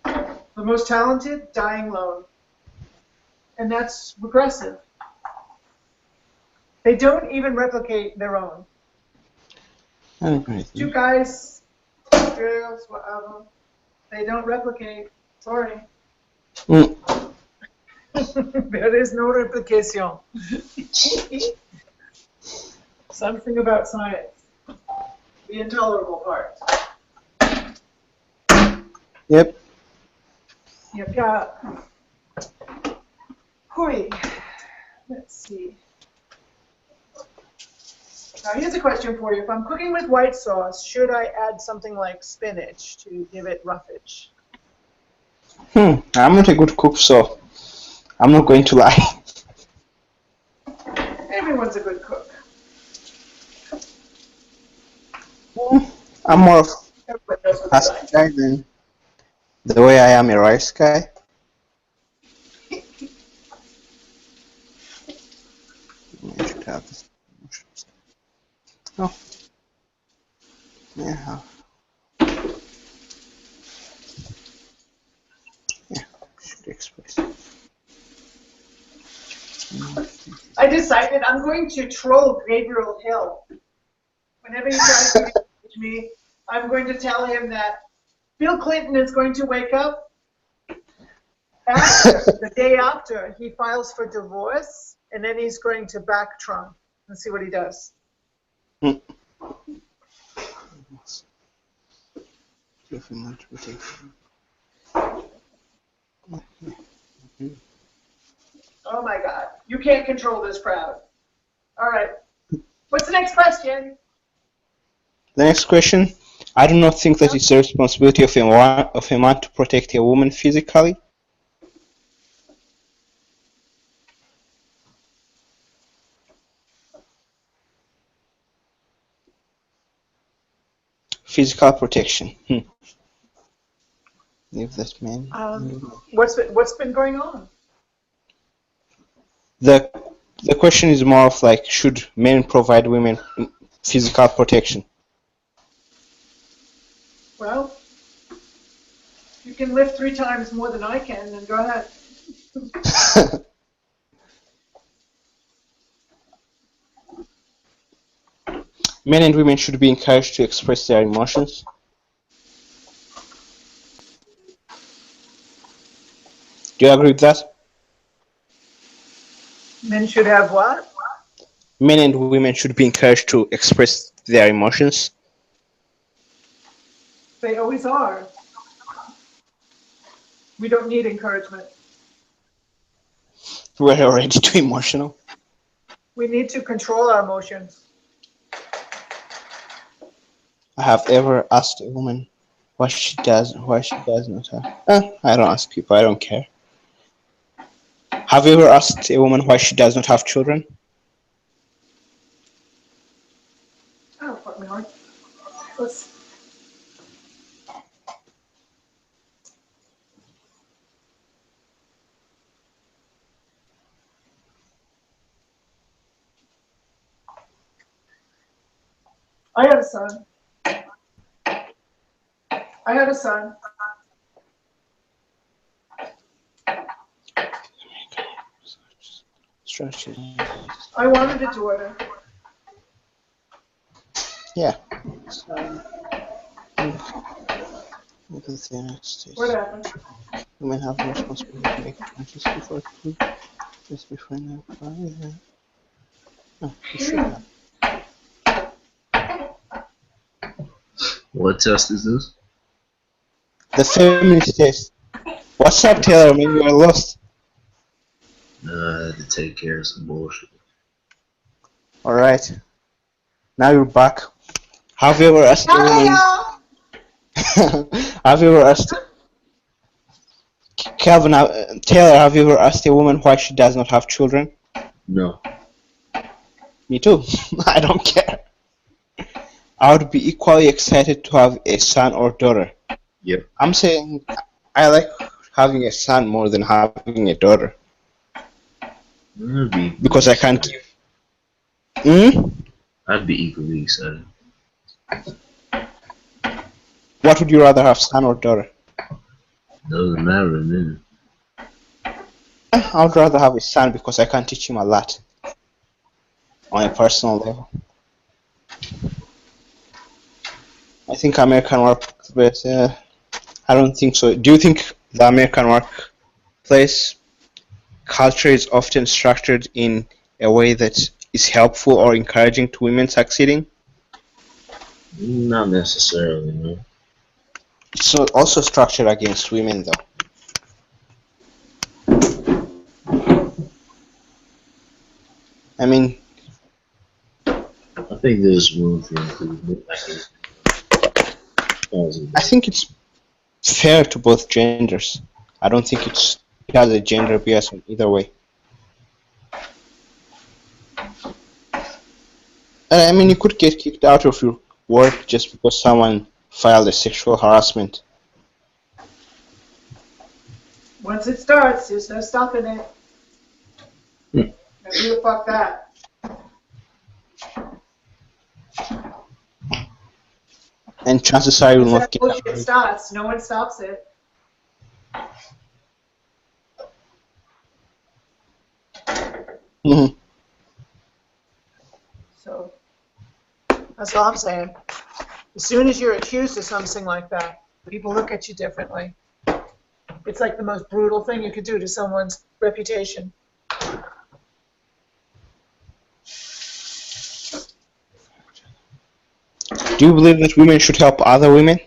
The most talented, dying lone. And that's regressive. They don't even replicate their own. Two guys, girls, whatever. They don't replicate. Sorry. Mm. There is no replication. Something about science. The intolerable part. Yep. You've got. Hoi. Let's see. Now here's a question for you. If I'm cooking with white sauce, should I add something like spinach to give it roughage? I'm not a good cook, so I'm not going to lie. Everyone's a good cook. I'm more of Everybody knows a what pasta they guy than the way I am a rice guy. I should have this. Oh. Yeah. Yeah, should express. I decided I'm going to troll Gabriel Hill. Whenever he tries to engage me, I'm going to tell him that Bill Clinton is going to wake up after, the day after he files for divorce, and then he's going to back Trump and see what he does. Oh my God. You can't control this crowd. All right. What's the next question? The next question. I do not think that it's the responsibility of a man to protect a woman physically. Physical protection. Leave that man. What's been going on? The question is more of like, should men provide women physical protection? Well, you can lift 3 times more than I can, then go ahead. Men and women should be encouraged to express their emotions. Do you agree with that? Men should have what? Men and women should be encouraged to express their emotions. They always are. We don't need encouragement. We're already too emotional. We need to control our emotions. I have ever asked a woman why she does not have. I don't ask people. I don't care. Have you ever asked a woman why she does not have children? Oh, fuck me hard. Let's. I had a son. I had a son. I wanted a daughter. Yeah. What happened? Women have the responsibility to make choices before food. Just before now. No, you should have. What test is this? The feminist test. What's up, Taylor? Man, you are lost. I had to take care of some bullshit. Alright. Now you're back. Have you ever asked a woman? Have you ever asked Calvin, Taylor, have you ever asked a woman why she does not have children? No. Me too. I don't care. I would be equally excited to have a son or daughter. Yep. I'm saying I like having a son more than having a daughter. Because I can't give. I'd be equally excited. What would you rather have, son or daughter? Doesn't matter to me. I would rather have a son because I can teach him a lot on a personal level. I think American workplace, I don't think so. Do you think the American workplace culture is often structured in a way that is helpful or encouraging to women succeeding? Not necessarily, no. It's also structured against women, though. I mean, I think there's room for improvement. I think it's fair to both genders. I don't think it has a gender bias in either way. I mean, you could get kicked out of your work just because someone filed a sexual harassment. Once it starts, there's no stopping it. Now who the fuck that? And chances are you will not Once that get bullshit starts, no one stops it. Mhm. So that's all I'm saying. As soon as you're accused of something like that, people look at you differently. It's like the most brutal thing you could do to someone's reputation. Do you believe that women should help other women?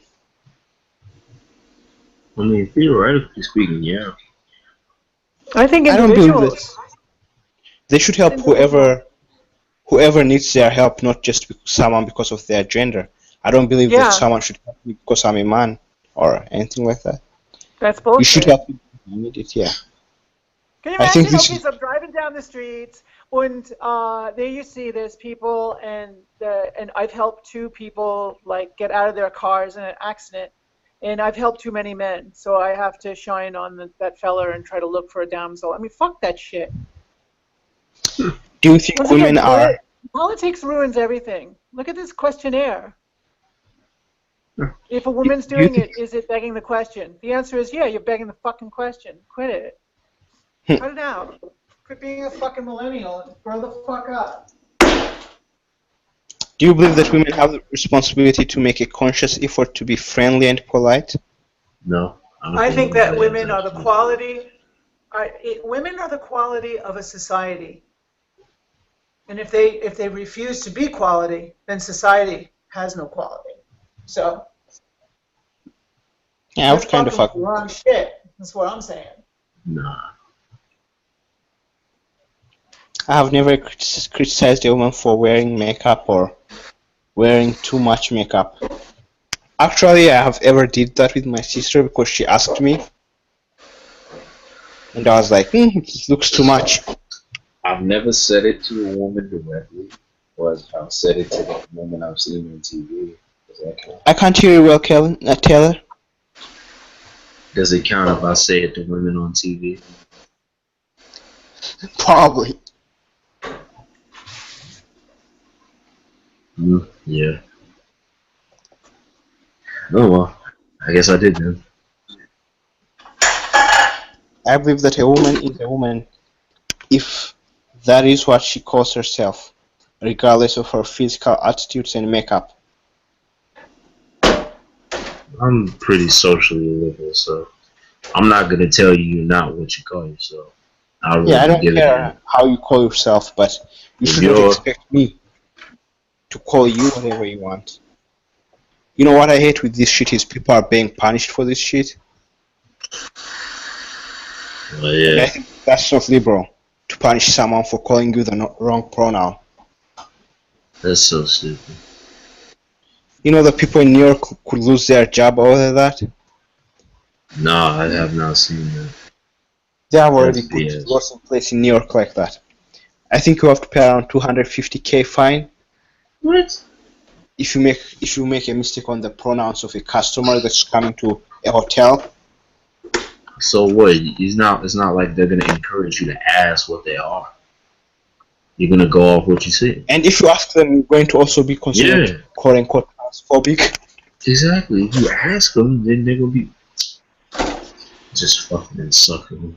I mean, theoretically speaking, yeah. I think I don't believe individuals. that. They should help whoever needs their help, not just someone because of their gender. I don't believe that someone should help me because I'm a man or anything like that. That's bullshit. You should help me if you need it, yeah. Can you I think imagine? this Okay, so I'm driving down the streets, and there you see there's people, and I've helped two people like get out of their cars in an accident, and I've helped too many men, so I have to shine on that fella and try to look for a damsel. I mean, fuck that shit. Do you think women are... Politics ruins everything. Look at this questionnaire. If a woman's doing it, is it begging the question? The answer is yeah, you're begging the fucking question. Quit it. Cut it out. Quit being a fucking millennial and grow the fuck up. Do you believe that women have the responsibility to make a conscious effort to be friendly and polite? No. don't I think that anybody women has are the actually- quality. Women are the quality of a society, and if they refuse to be quality, then society has no quality. So Yeah, I you're would kind of fucking with the agree. wrong shit. That's what I'm saying. Nah. I have never criticized a woman for wearing makeup or wearing too much makeup. Actually, I have ever did that with my sister because she asked me, and I was like, it looks too much. I've never said it to a woman directly, but I've said it to the woman I've seen on TV. Does that count? I can't hear you well, Taylor. Does it count if I say it to women on TV? Probably. Yeah. Oh well. I guess I did then. I believe that a woman is a woman if that is what she calls herself, regardless of her physical attitudes and makeup. I'm pretty socially liberal, so I'm not gonna tell you you're not what you call yourself. I'll really Yeah, I don't give it care how you call yourself, but you If should not you're- expect me to call you whatever you want. You know what I hate with this shit is people are being punished for this shit. Well, And I yeah. think that's not liberal, to punish someone for calling you the wrong pronoun. That's so stupid. You know that people in New York could lose their job over that? Nah, I have not seen that. They have already That's put BS. laws in place in New York like that. I think you have to pay around 250K fine What? if you make a mistake on the pronouns of a customer that's coming to a hotel. So what? It's not like they're gonna encourage you to ask what they are. You're gonna go off what you see. And if you ask them, you're going to also be considered Yeah. quote unquote transphobic. Exactly. If you ask them, then they're gonna be just fucking insufferable.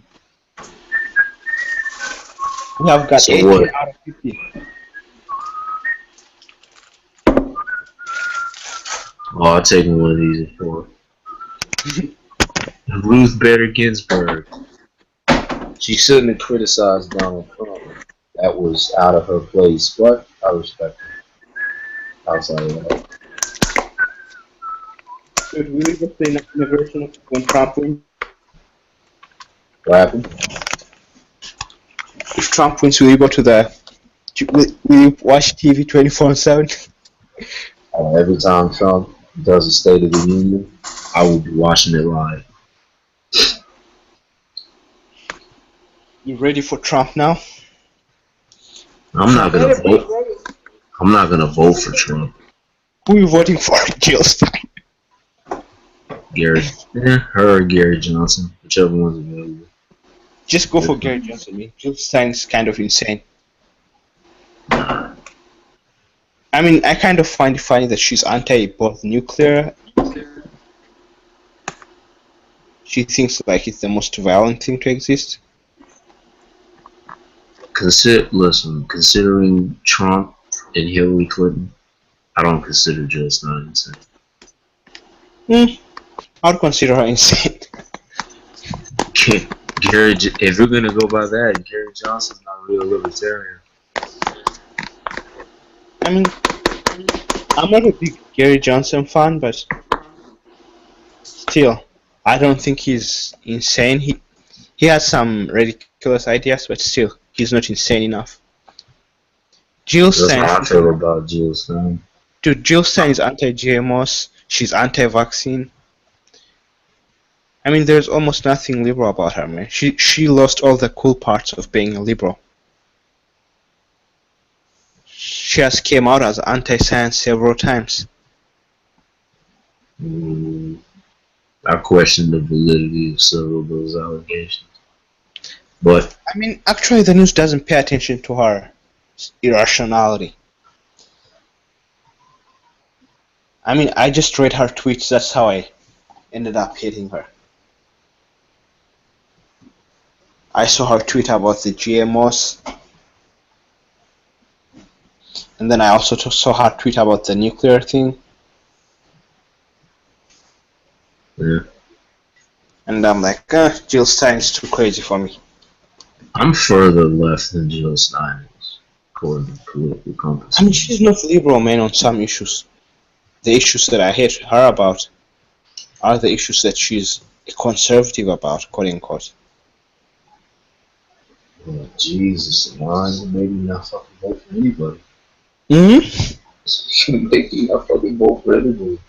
We have got So 18 what? out of 50. Oh, I'll take one of these at 4. Ruth Bader Ginsburg. She shouldn't have criticized Donald Trump. That was out of her place, but I respect her. I was like, Should we leave us in a version of when Trump wins? what happened? If Trump wins, will you go to the... Will you watch TV 24/7? Every time Trump does a State of the Union, I will be watching it live. You ready for Trump now? I'm not gonna Better be vote. ready. I'm not gonna vote for Trump. Who are you voting for? Jill Stein. Gary, her or Gary Johnson, whichever one's available. Just go for Gary Johnson. Man. Jill Stein is kind of insane. I mean, I kind of find it funny that she's anti-both nuclear. She thinks like it's the most violent thing to exist. Considering Trump and Hillary Clinton, I don't consider Jill Stein insane. I would consider her insane. If we're gonna go by that, Gary Johnson's not a real libertarian. I mean, I'm not a big Gary Johnson fan, but still, I don't think he's insane. He has some ridiculous ideas, but still, he's not insane enough. Jill That's how I Stein, feel about Jill Stein. dude, Jill Stein is anti-GMOs. She's anti-vaccine. I mean, there's almost nothing liberal about her, man. She lost all the cool parts of being a liberal. She has came out as anti-science several times. I question the validity of several of those allegations. But I mean, actually, the news doesn't pay attention to her irrationality. I mean, I just read her tweets. That's how I ended up hating her. I saw her tweet about the GMOs. And then I also saw her tweet about the nuclear thing. Yeah. And I'm like, Jill Stein is too crazy for me. I'm further left than Jill Stein is, according to political compass. I mean, she's not liberal, man, on some issues. The issues that I hate her about are the issues that she's a conservative about, quote unquote. Oh, Jesus, why is it making me not fucking vote for anybody? Mm-hmm. She make me not fucking vote for anybody.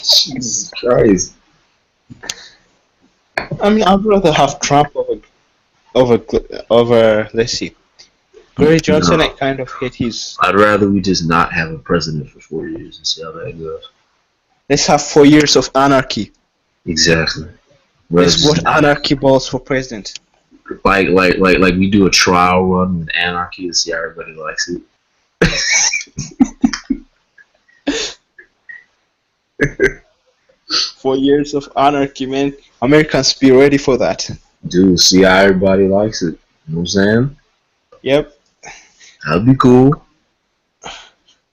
Jesus Christ. I mean, I'd rather have Trump over let's see, Gary Johnson. No. I kind of hate his. I'd rather we just not have a president for 4 years and see how that goes. Let's have 4 years of anarchy. Exactly. Let's vote anarchy balls for president. Like we do a trial run with anarchy to see how everybody likes it. 4 years of anarchy, man. Americans be ready for that. Dude, see how everybody likes it. You know what I'm saying? Yep. That'd be cool.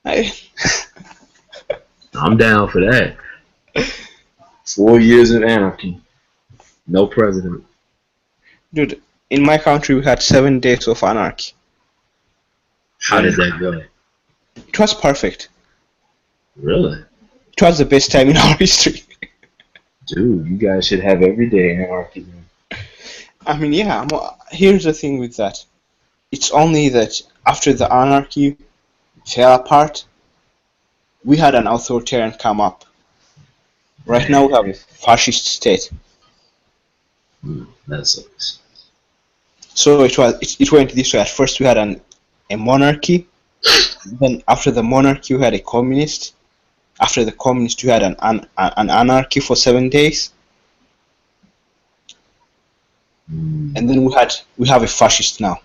I, I'm down for that. 4 years of anarchy. No president. dude, in my country we had 7 days of anarchy. How did that go? It was perfect. Really? It was the best time in our history. Dude, you guys should have every day anarchy. I mean, yeah, here's the thing with that. It's only that after the anarchy fell apart, we had an authoritarian come up. Right now we have a fascist state. That sucks. So it went this way. At first we had a monarchy. Then after the monarchy we had a communist. After the communist we had an anarchy for 7 days. And then we have a fascist now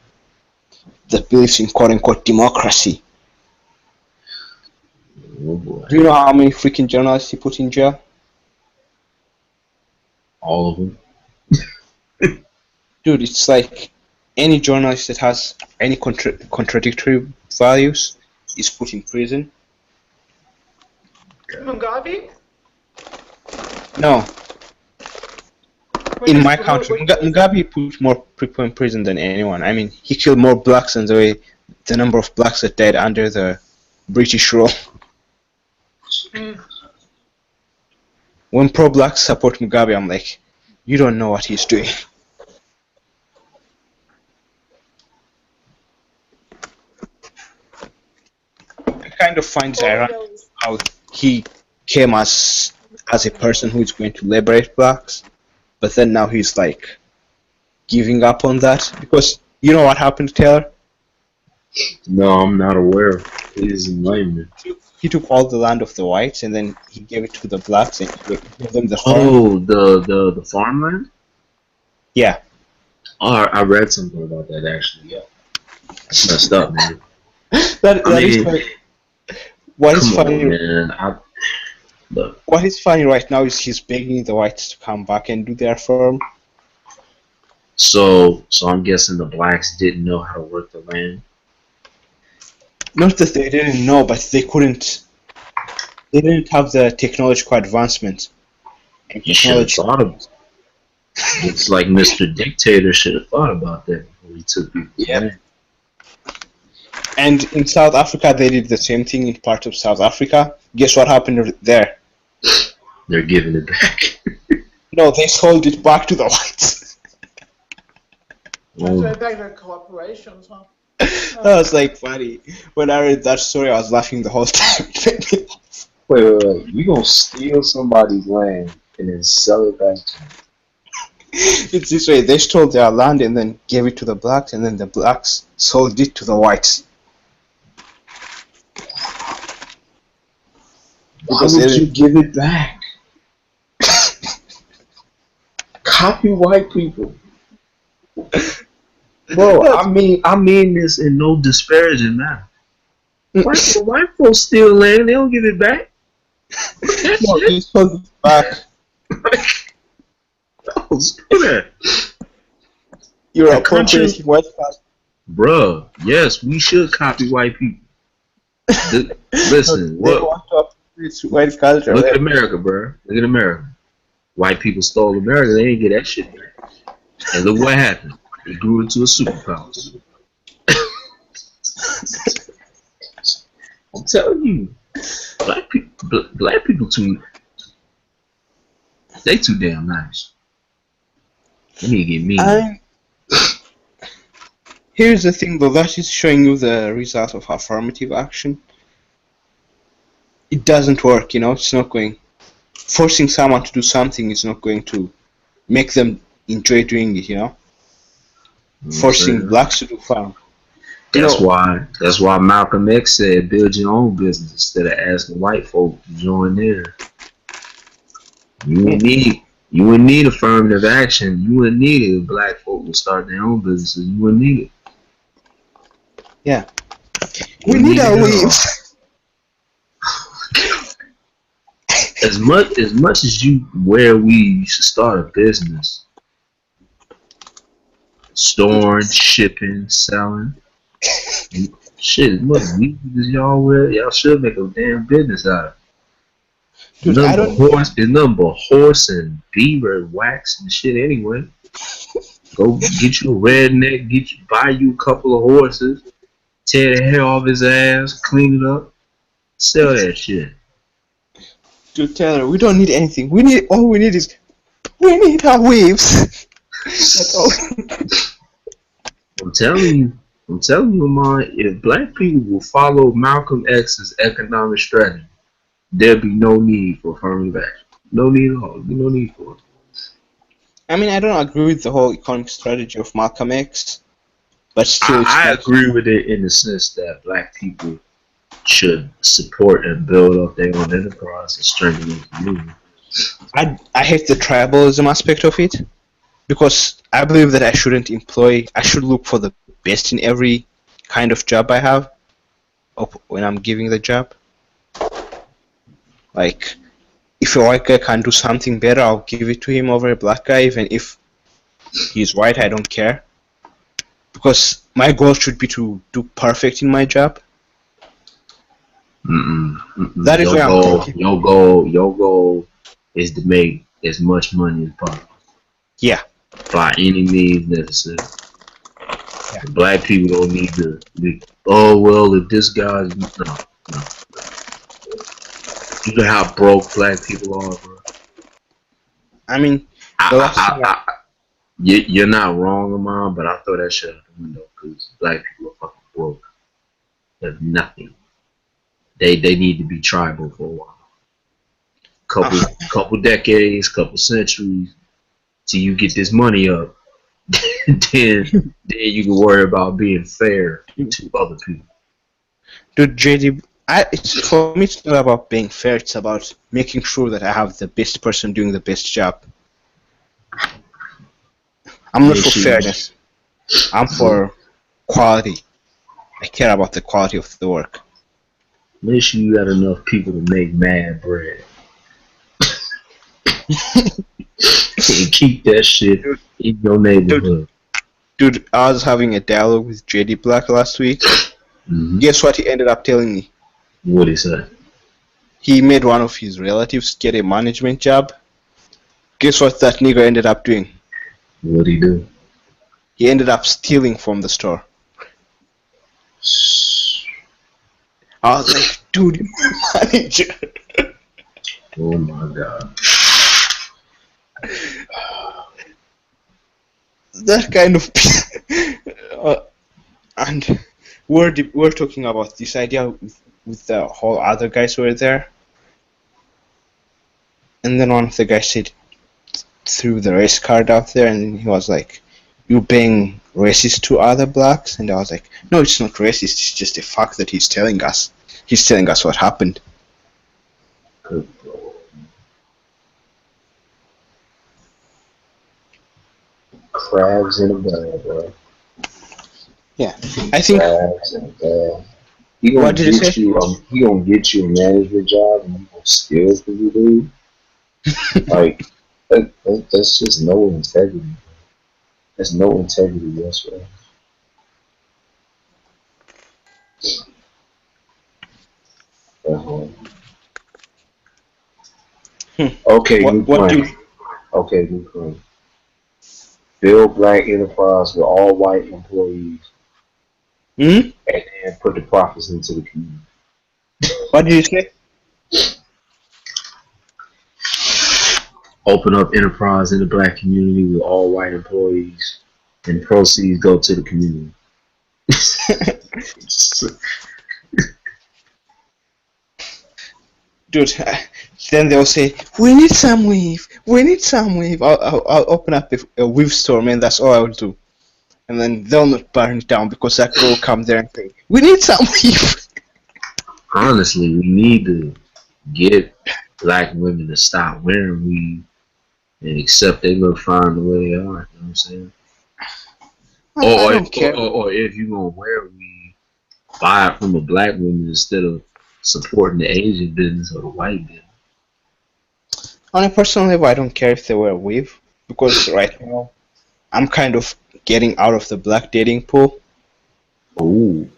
that believes in quote unquote democracy. Oh boy. Do you know how many freaking journalists he put in jail? All of them. Dude, it's like any journalist that has any contradictory values is put in prison. Mugabe? No, What in is- my what- country, what- Mugabe put more people in prison than anyone. I mean, he killed more blacks than the number of blacks that died under the British rule. Mm. When pro-blacks support Mugabe, I'm like, you don't know what he's doing. I kind of find it ironic how he came as a person who is going to liberate blacks, but then now he's like giving up on that because you know what happened to Taylor? No, I'm not aware. Please enlighten me. He took all the land of the whites and then he gave it to the blacks and he gave them the farm. Oh, the farmland? Yeah. Oh, I read something about that actually. Yeah, that's messed up, man. That is mean, funny. What is Come funny? on, man. Look, What is funny right now is he's begging the whites to come back and do their farm. so I'm guessing the blacks didn't know how to work the land. Not that they didn't know, but they couldn't. They didn't have the technological advancement. And You should have technology. thought of it. It's like Mr. Dictator should have thought about that before he took people. Yep. And in South Africa, they did the same thing in part of South Africa. Guess what happened there? They're giving it back. No, they sold it back to the whites. That's Oh, right back to corporations, huh? That was like funny. When I read that story, I was laughing the whole time. It made me laugh. wait. You gonna steal somebody's land and then sell it back to them? It's this way. They stole their land and then gave it to the blacks, and then the blacks sold it to the whites. Why Because would it- you give it back? Copy white people. Bro, I mean this in no disparaging manner. White folks steal land, they don't give it back. No, they sold it back. No, screw that. You're The appropriating white culture. Bruh, yes, we should copy white people. Listen, They look, want to appropriate white culture. look at America, bruh. Look at America. White people stole America. They didn't get that shit back. And look what happened. It grew into a superpower. I'm telling you, black people they too damn nice. They need to get mean. Here's the thing though, that is showing you the result of affirmative action. It doesn't work, it's not going. Forcing someone to do something is not going to make them enjoy doing it, Forcing blacks to do farm. That's why Malcolm X said build your own business instead of asking white folk to join there. You wouldn't need affirmative action. You wouldn't need it if black folk would start their own businesses. You wouldn't need it. Yeah. We need our leaves. As much as you wear weave, you should start a business. Storing, shipping, selling. Shit, as much weave as y'all wear, y'all should make a damn business out of it. Dude, it's nothing but horse and beaver wax and shit anyway. Go get you a redneck, buy you a couple of horses, tear the hair off his ass, clean it up, sell that shit. Dude, Taylor, we don't need anything. All we need our waves. That's all. I'm telling you, man, if black people will follow Malcolm X's economic strategy, there'd be no need for affirmative action. No need at all. No need for it. I mean, I don't agree with the whole economic strategy of Malcolm X, but still, I agree with it in the sense that black people should support and build up their own enterprise and strengthen the community. I hate the tribalism aspect of it, because I believe that I should look for the best in every kind of job I have when I'm giving the job. Like, if a white guy can do something better, I'll give it to him over a black guy, even if he's white, I don't care. Because my goal should be to do perfect in my job. That is where I'm thinking. Your goal is to make as much money as possible. Yeah. By any means necessary. Yeah. Black people don't need to be, if this guy's no. You know how broke black people are, bro. I mean, you're not wrong, Amon, but I throw that shit out the window because black people are fucking broke. They have nothing. They need to be tribal for a while. Couple decades, couple centuries, till you get this money up. then you can worry about being fair to other people. Dude, JD, for me, it's not about being fair. It's about making sure that I have the best person doing the best job. I'm not for fairness. I'm for quality. I care about the quality of the work. Make sure you got enough people to make mad bread. And keep that shit in your neighborhood. Dude, I was having a dialogue with JD Black last week. Mm-hmm. Guess what he ended up telling me? What'd he say? He made one of his relatives get a management job. Guess what that nigga ended up doing? What'd he do? He ended up stealing from the store. I was like, dude, you're my manager. Oh my god. That kind of and we're talking about this idea with the whole other guys who were there, and then one of the guys said, threw the race card out there, and he was like, "You being racist to other blacks?" And I was like, "No, it's not racist. It's just a fact that he's telling us. He's telling us what happened." Good. Crabs in a barrel, bro. Yeah, I think. Crabs in a barrel. He gonna get you a management job, and you gonna steal from you, dude. Like that's just no integrity. There's no integrity whatsoever. Okay, new What do plan. Okay, new plan. Build black enterprise with all white employees, Hmm? and then put the profits into the community. What did you say? Open up enterprise in the black community with all white employees, and proceeds go to the community. Dude, then they'll say, we need some weave, we need some weave. I'll open up a weave store, man, that's all I'll do. And then they'll not burn it down because that girl will come there and say, we need some weave. Honestly, we need to get black women to stop wearing weave and accept they look fine the way they are. You know what I'm saying? I don't care. Or if you're gonna wear weave, buy it from a black woman instead of supporting the Asian business or the white business. On a personal level, I don't care if they wear weave because right now I'm kind of getting out of the black dating pool. Ooh.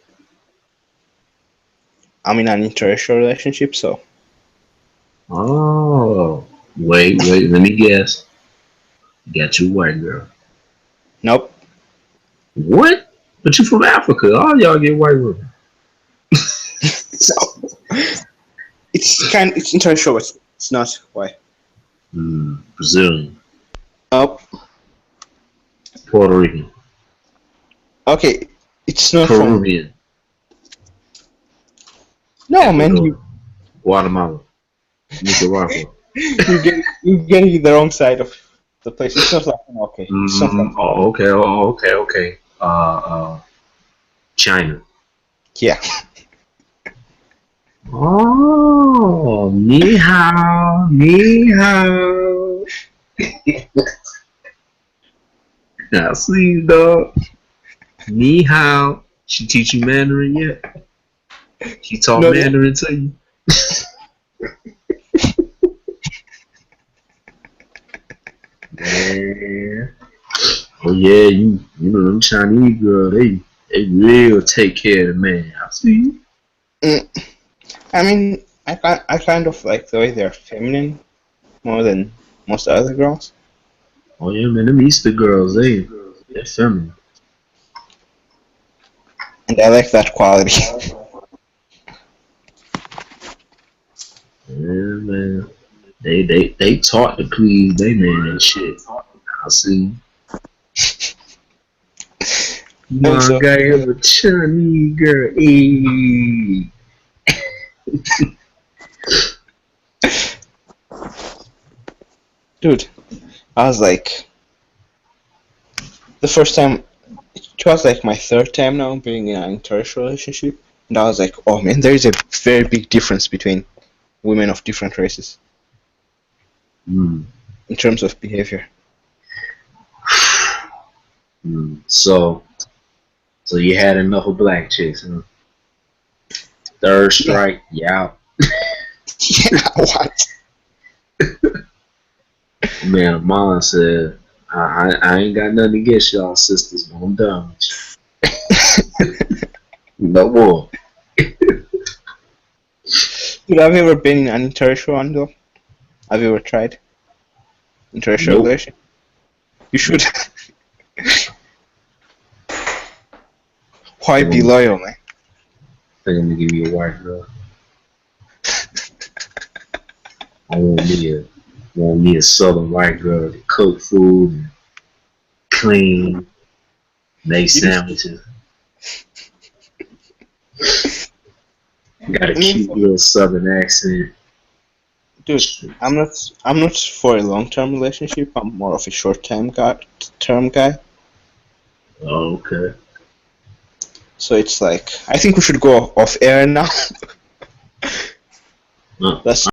I'm in an interracial relationship, so. Oh. Wait, let me guess. You got you a white girl. Nope. What? But you from Africa. All y'all get white women. So, it's interracial, but it's not. Why? Brazilian. Nope. Puerto Rican. Okay, it's not Peruvian. No, man, Guatemala. Nicaragua. you're getting the wrong side of the place. It's not like okay. It's not like, Okay. China. Yeah. Oh, ni hao, ni hao. I see you, dog. Ni hao. She teach you Mandarin yet? She taught Mandarin to you? Man. Oh yeah, you know them Chinese girls, they real take care of the man. I see you. I mean, I kind of like the way they're feminine more than most other girls. Oh yeah, man, them Easter girls, they're feminine. And I like that quality. Yeah, man. They taught to please they man and shit. I see. My guy is a Chinese girl. Hey. Dude, I was like, the first time, it was like my third time now being in an interracial relationship, and I was like, oh man, there is a very big difference between women of different races in terms of behavior. So you had enough of black chicks, huh? Third strike, yeah. Yeah, what? Man, Mom said, I ain't got nothing against y'all sisters, but I'm done with you. No more. Dude, have you ever been in an interracial one though? Have you ever tried? Interracial relation? You should. Why be loyal, man? I think I'm gonna give you a white girl. I want me a southern white girl to cook food and clean, make sandwiches. Got a cute little southern accent. Dude, I'm not for a long-term relationship. I'm more of a short-term guy. Oh, okay. So it's like, I think we should go off air now. No. That's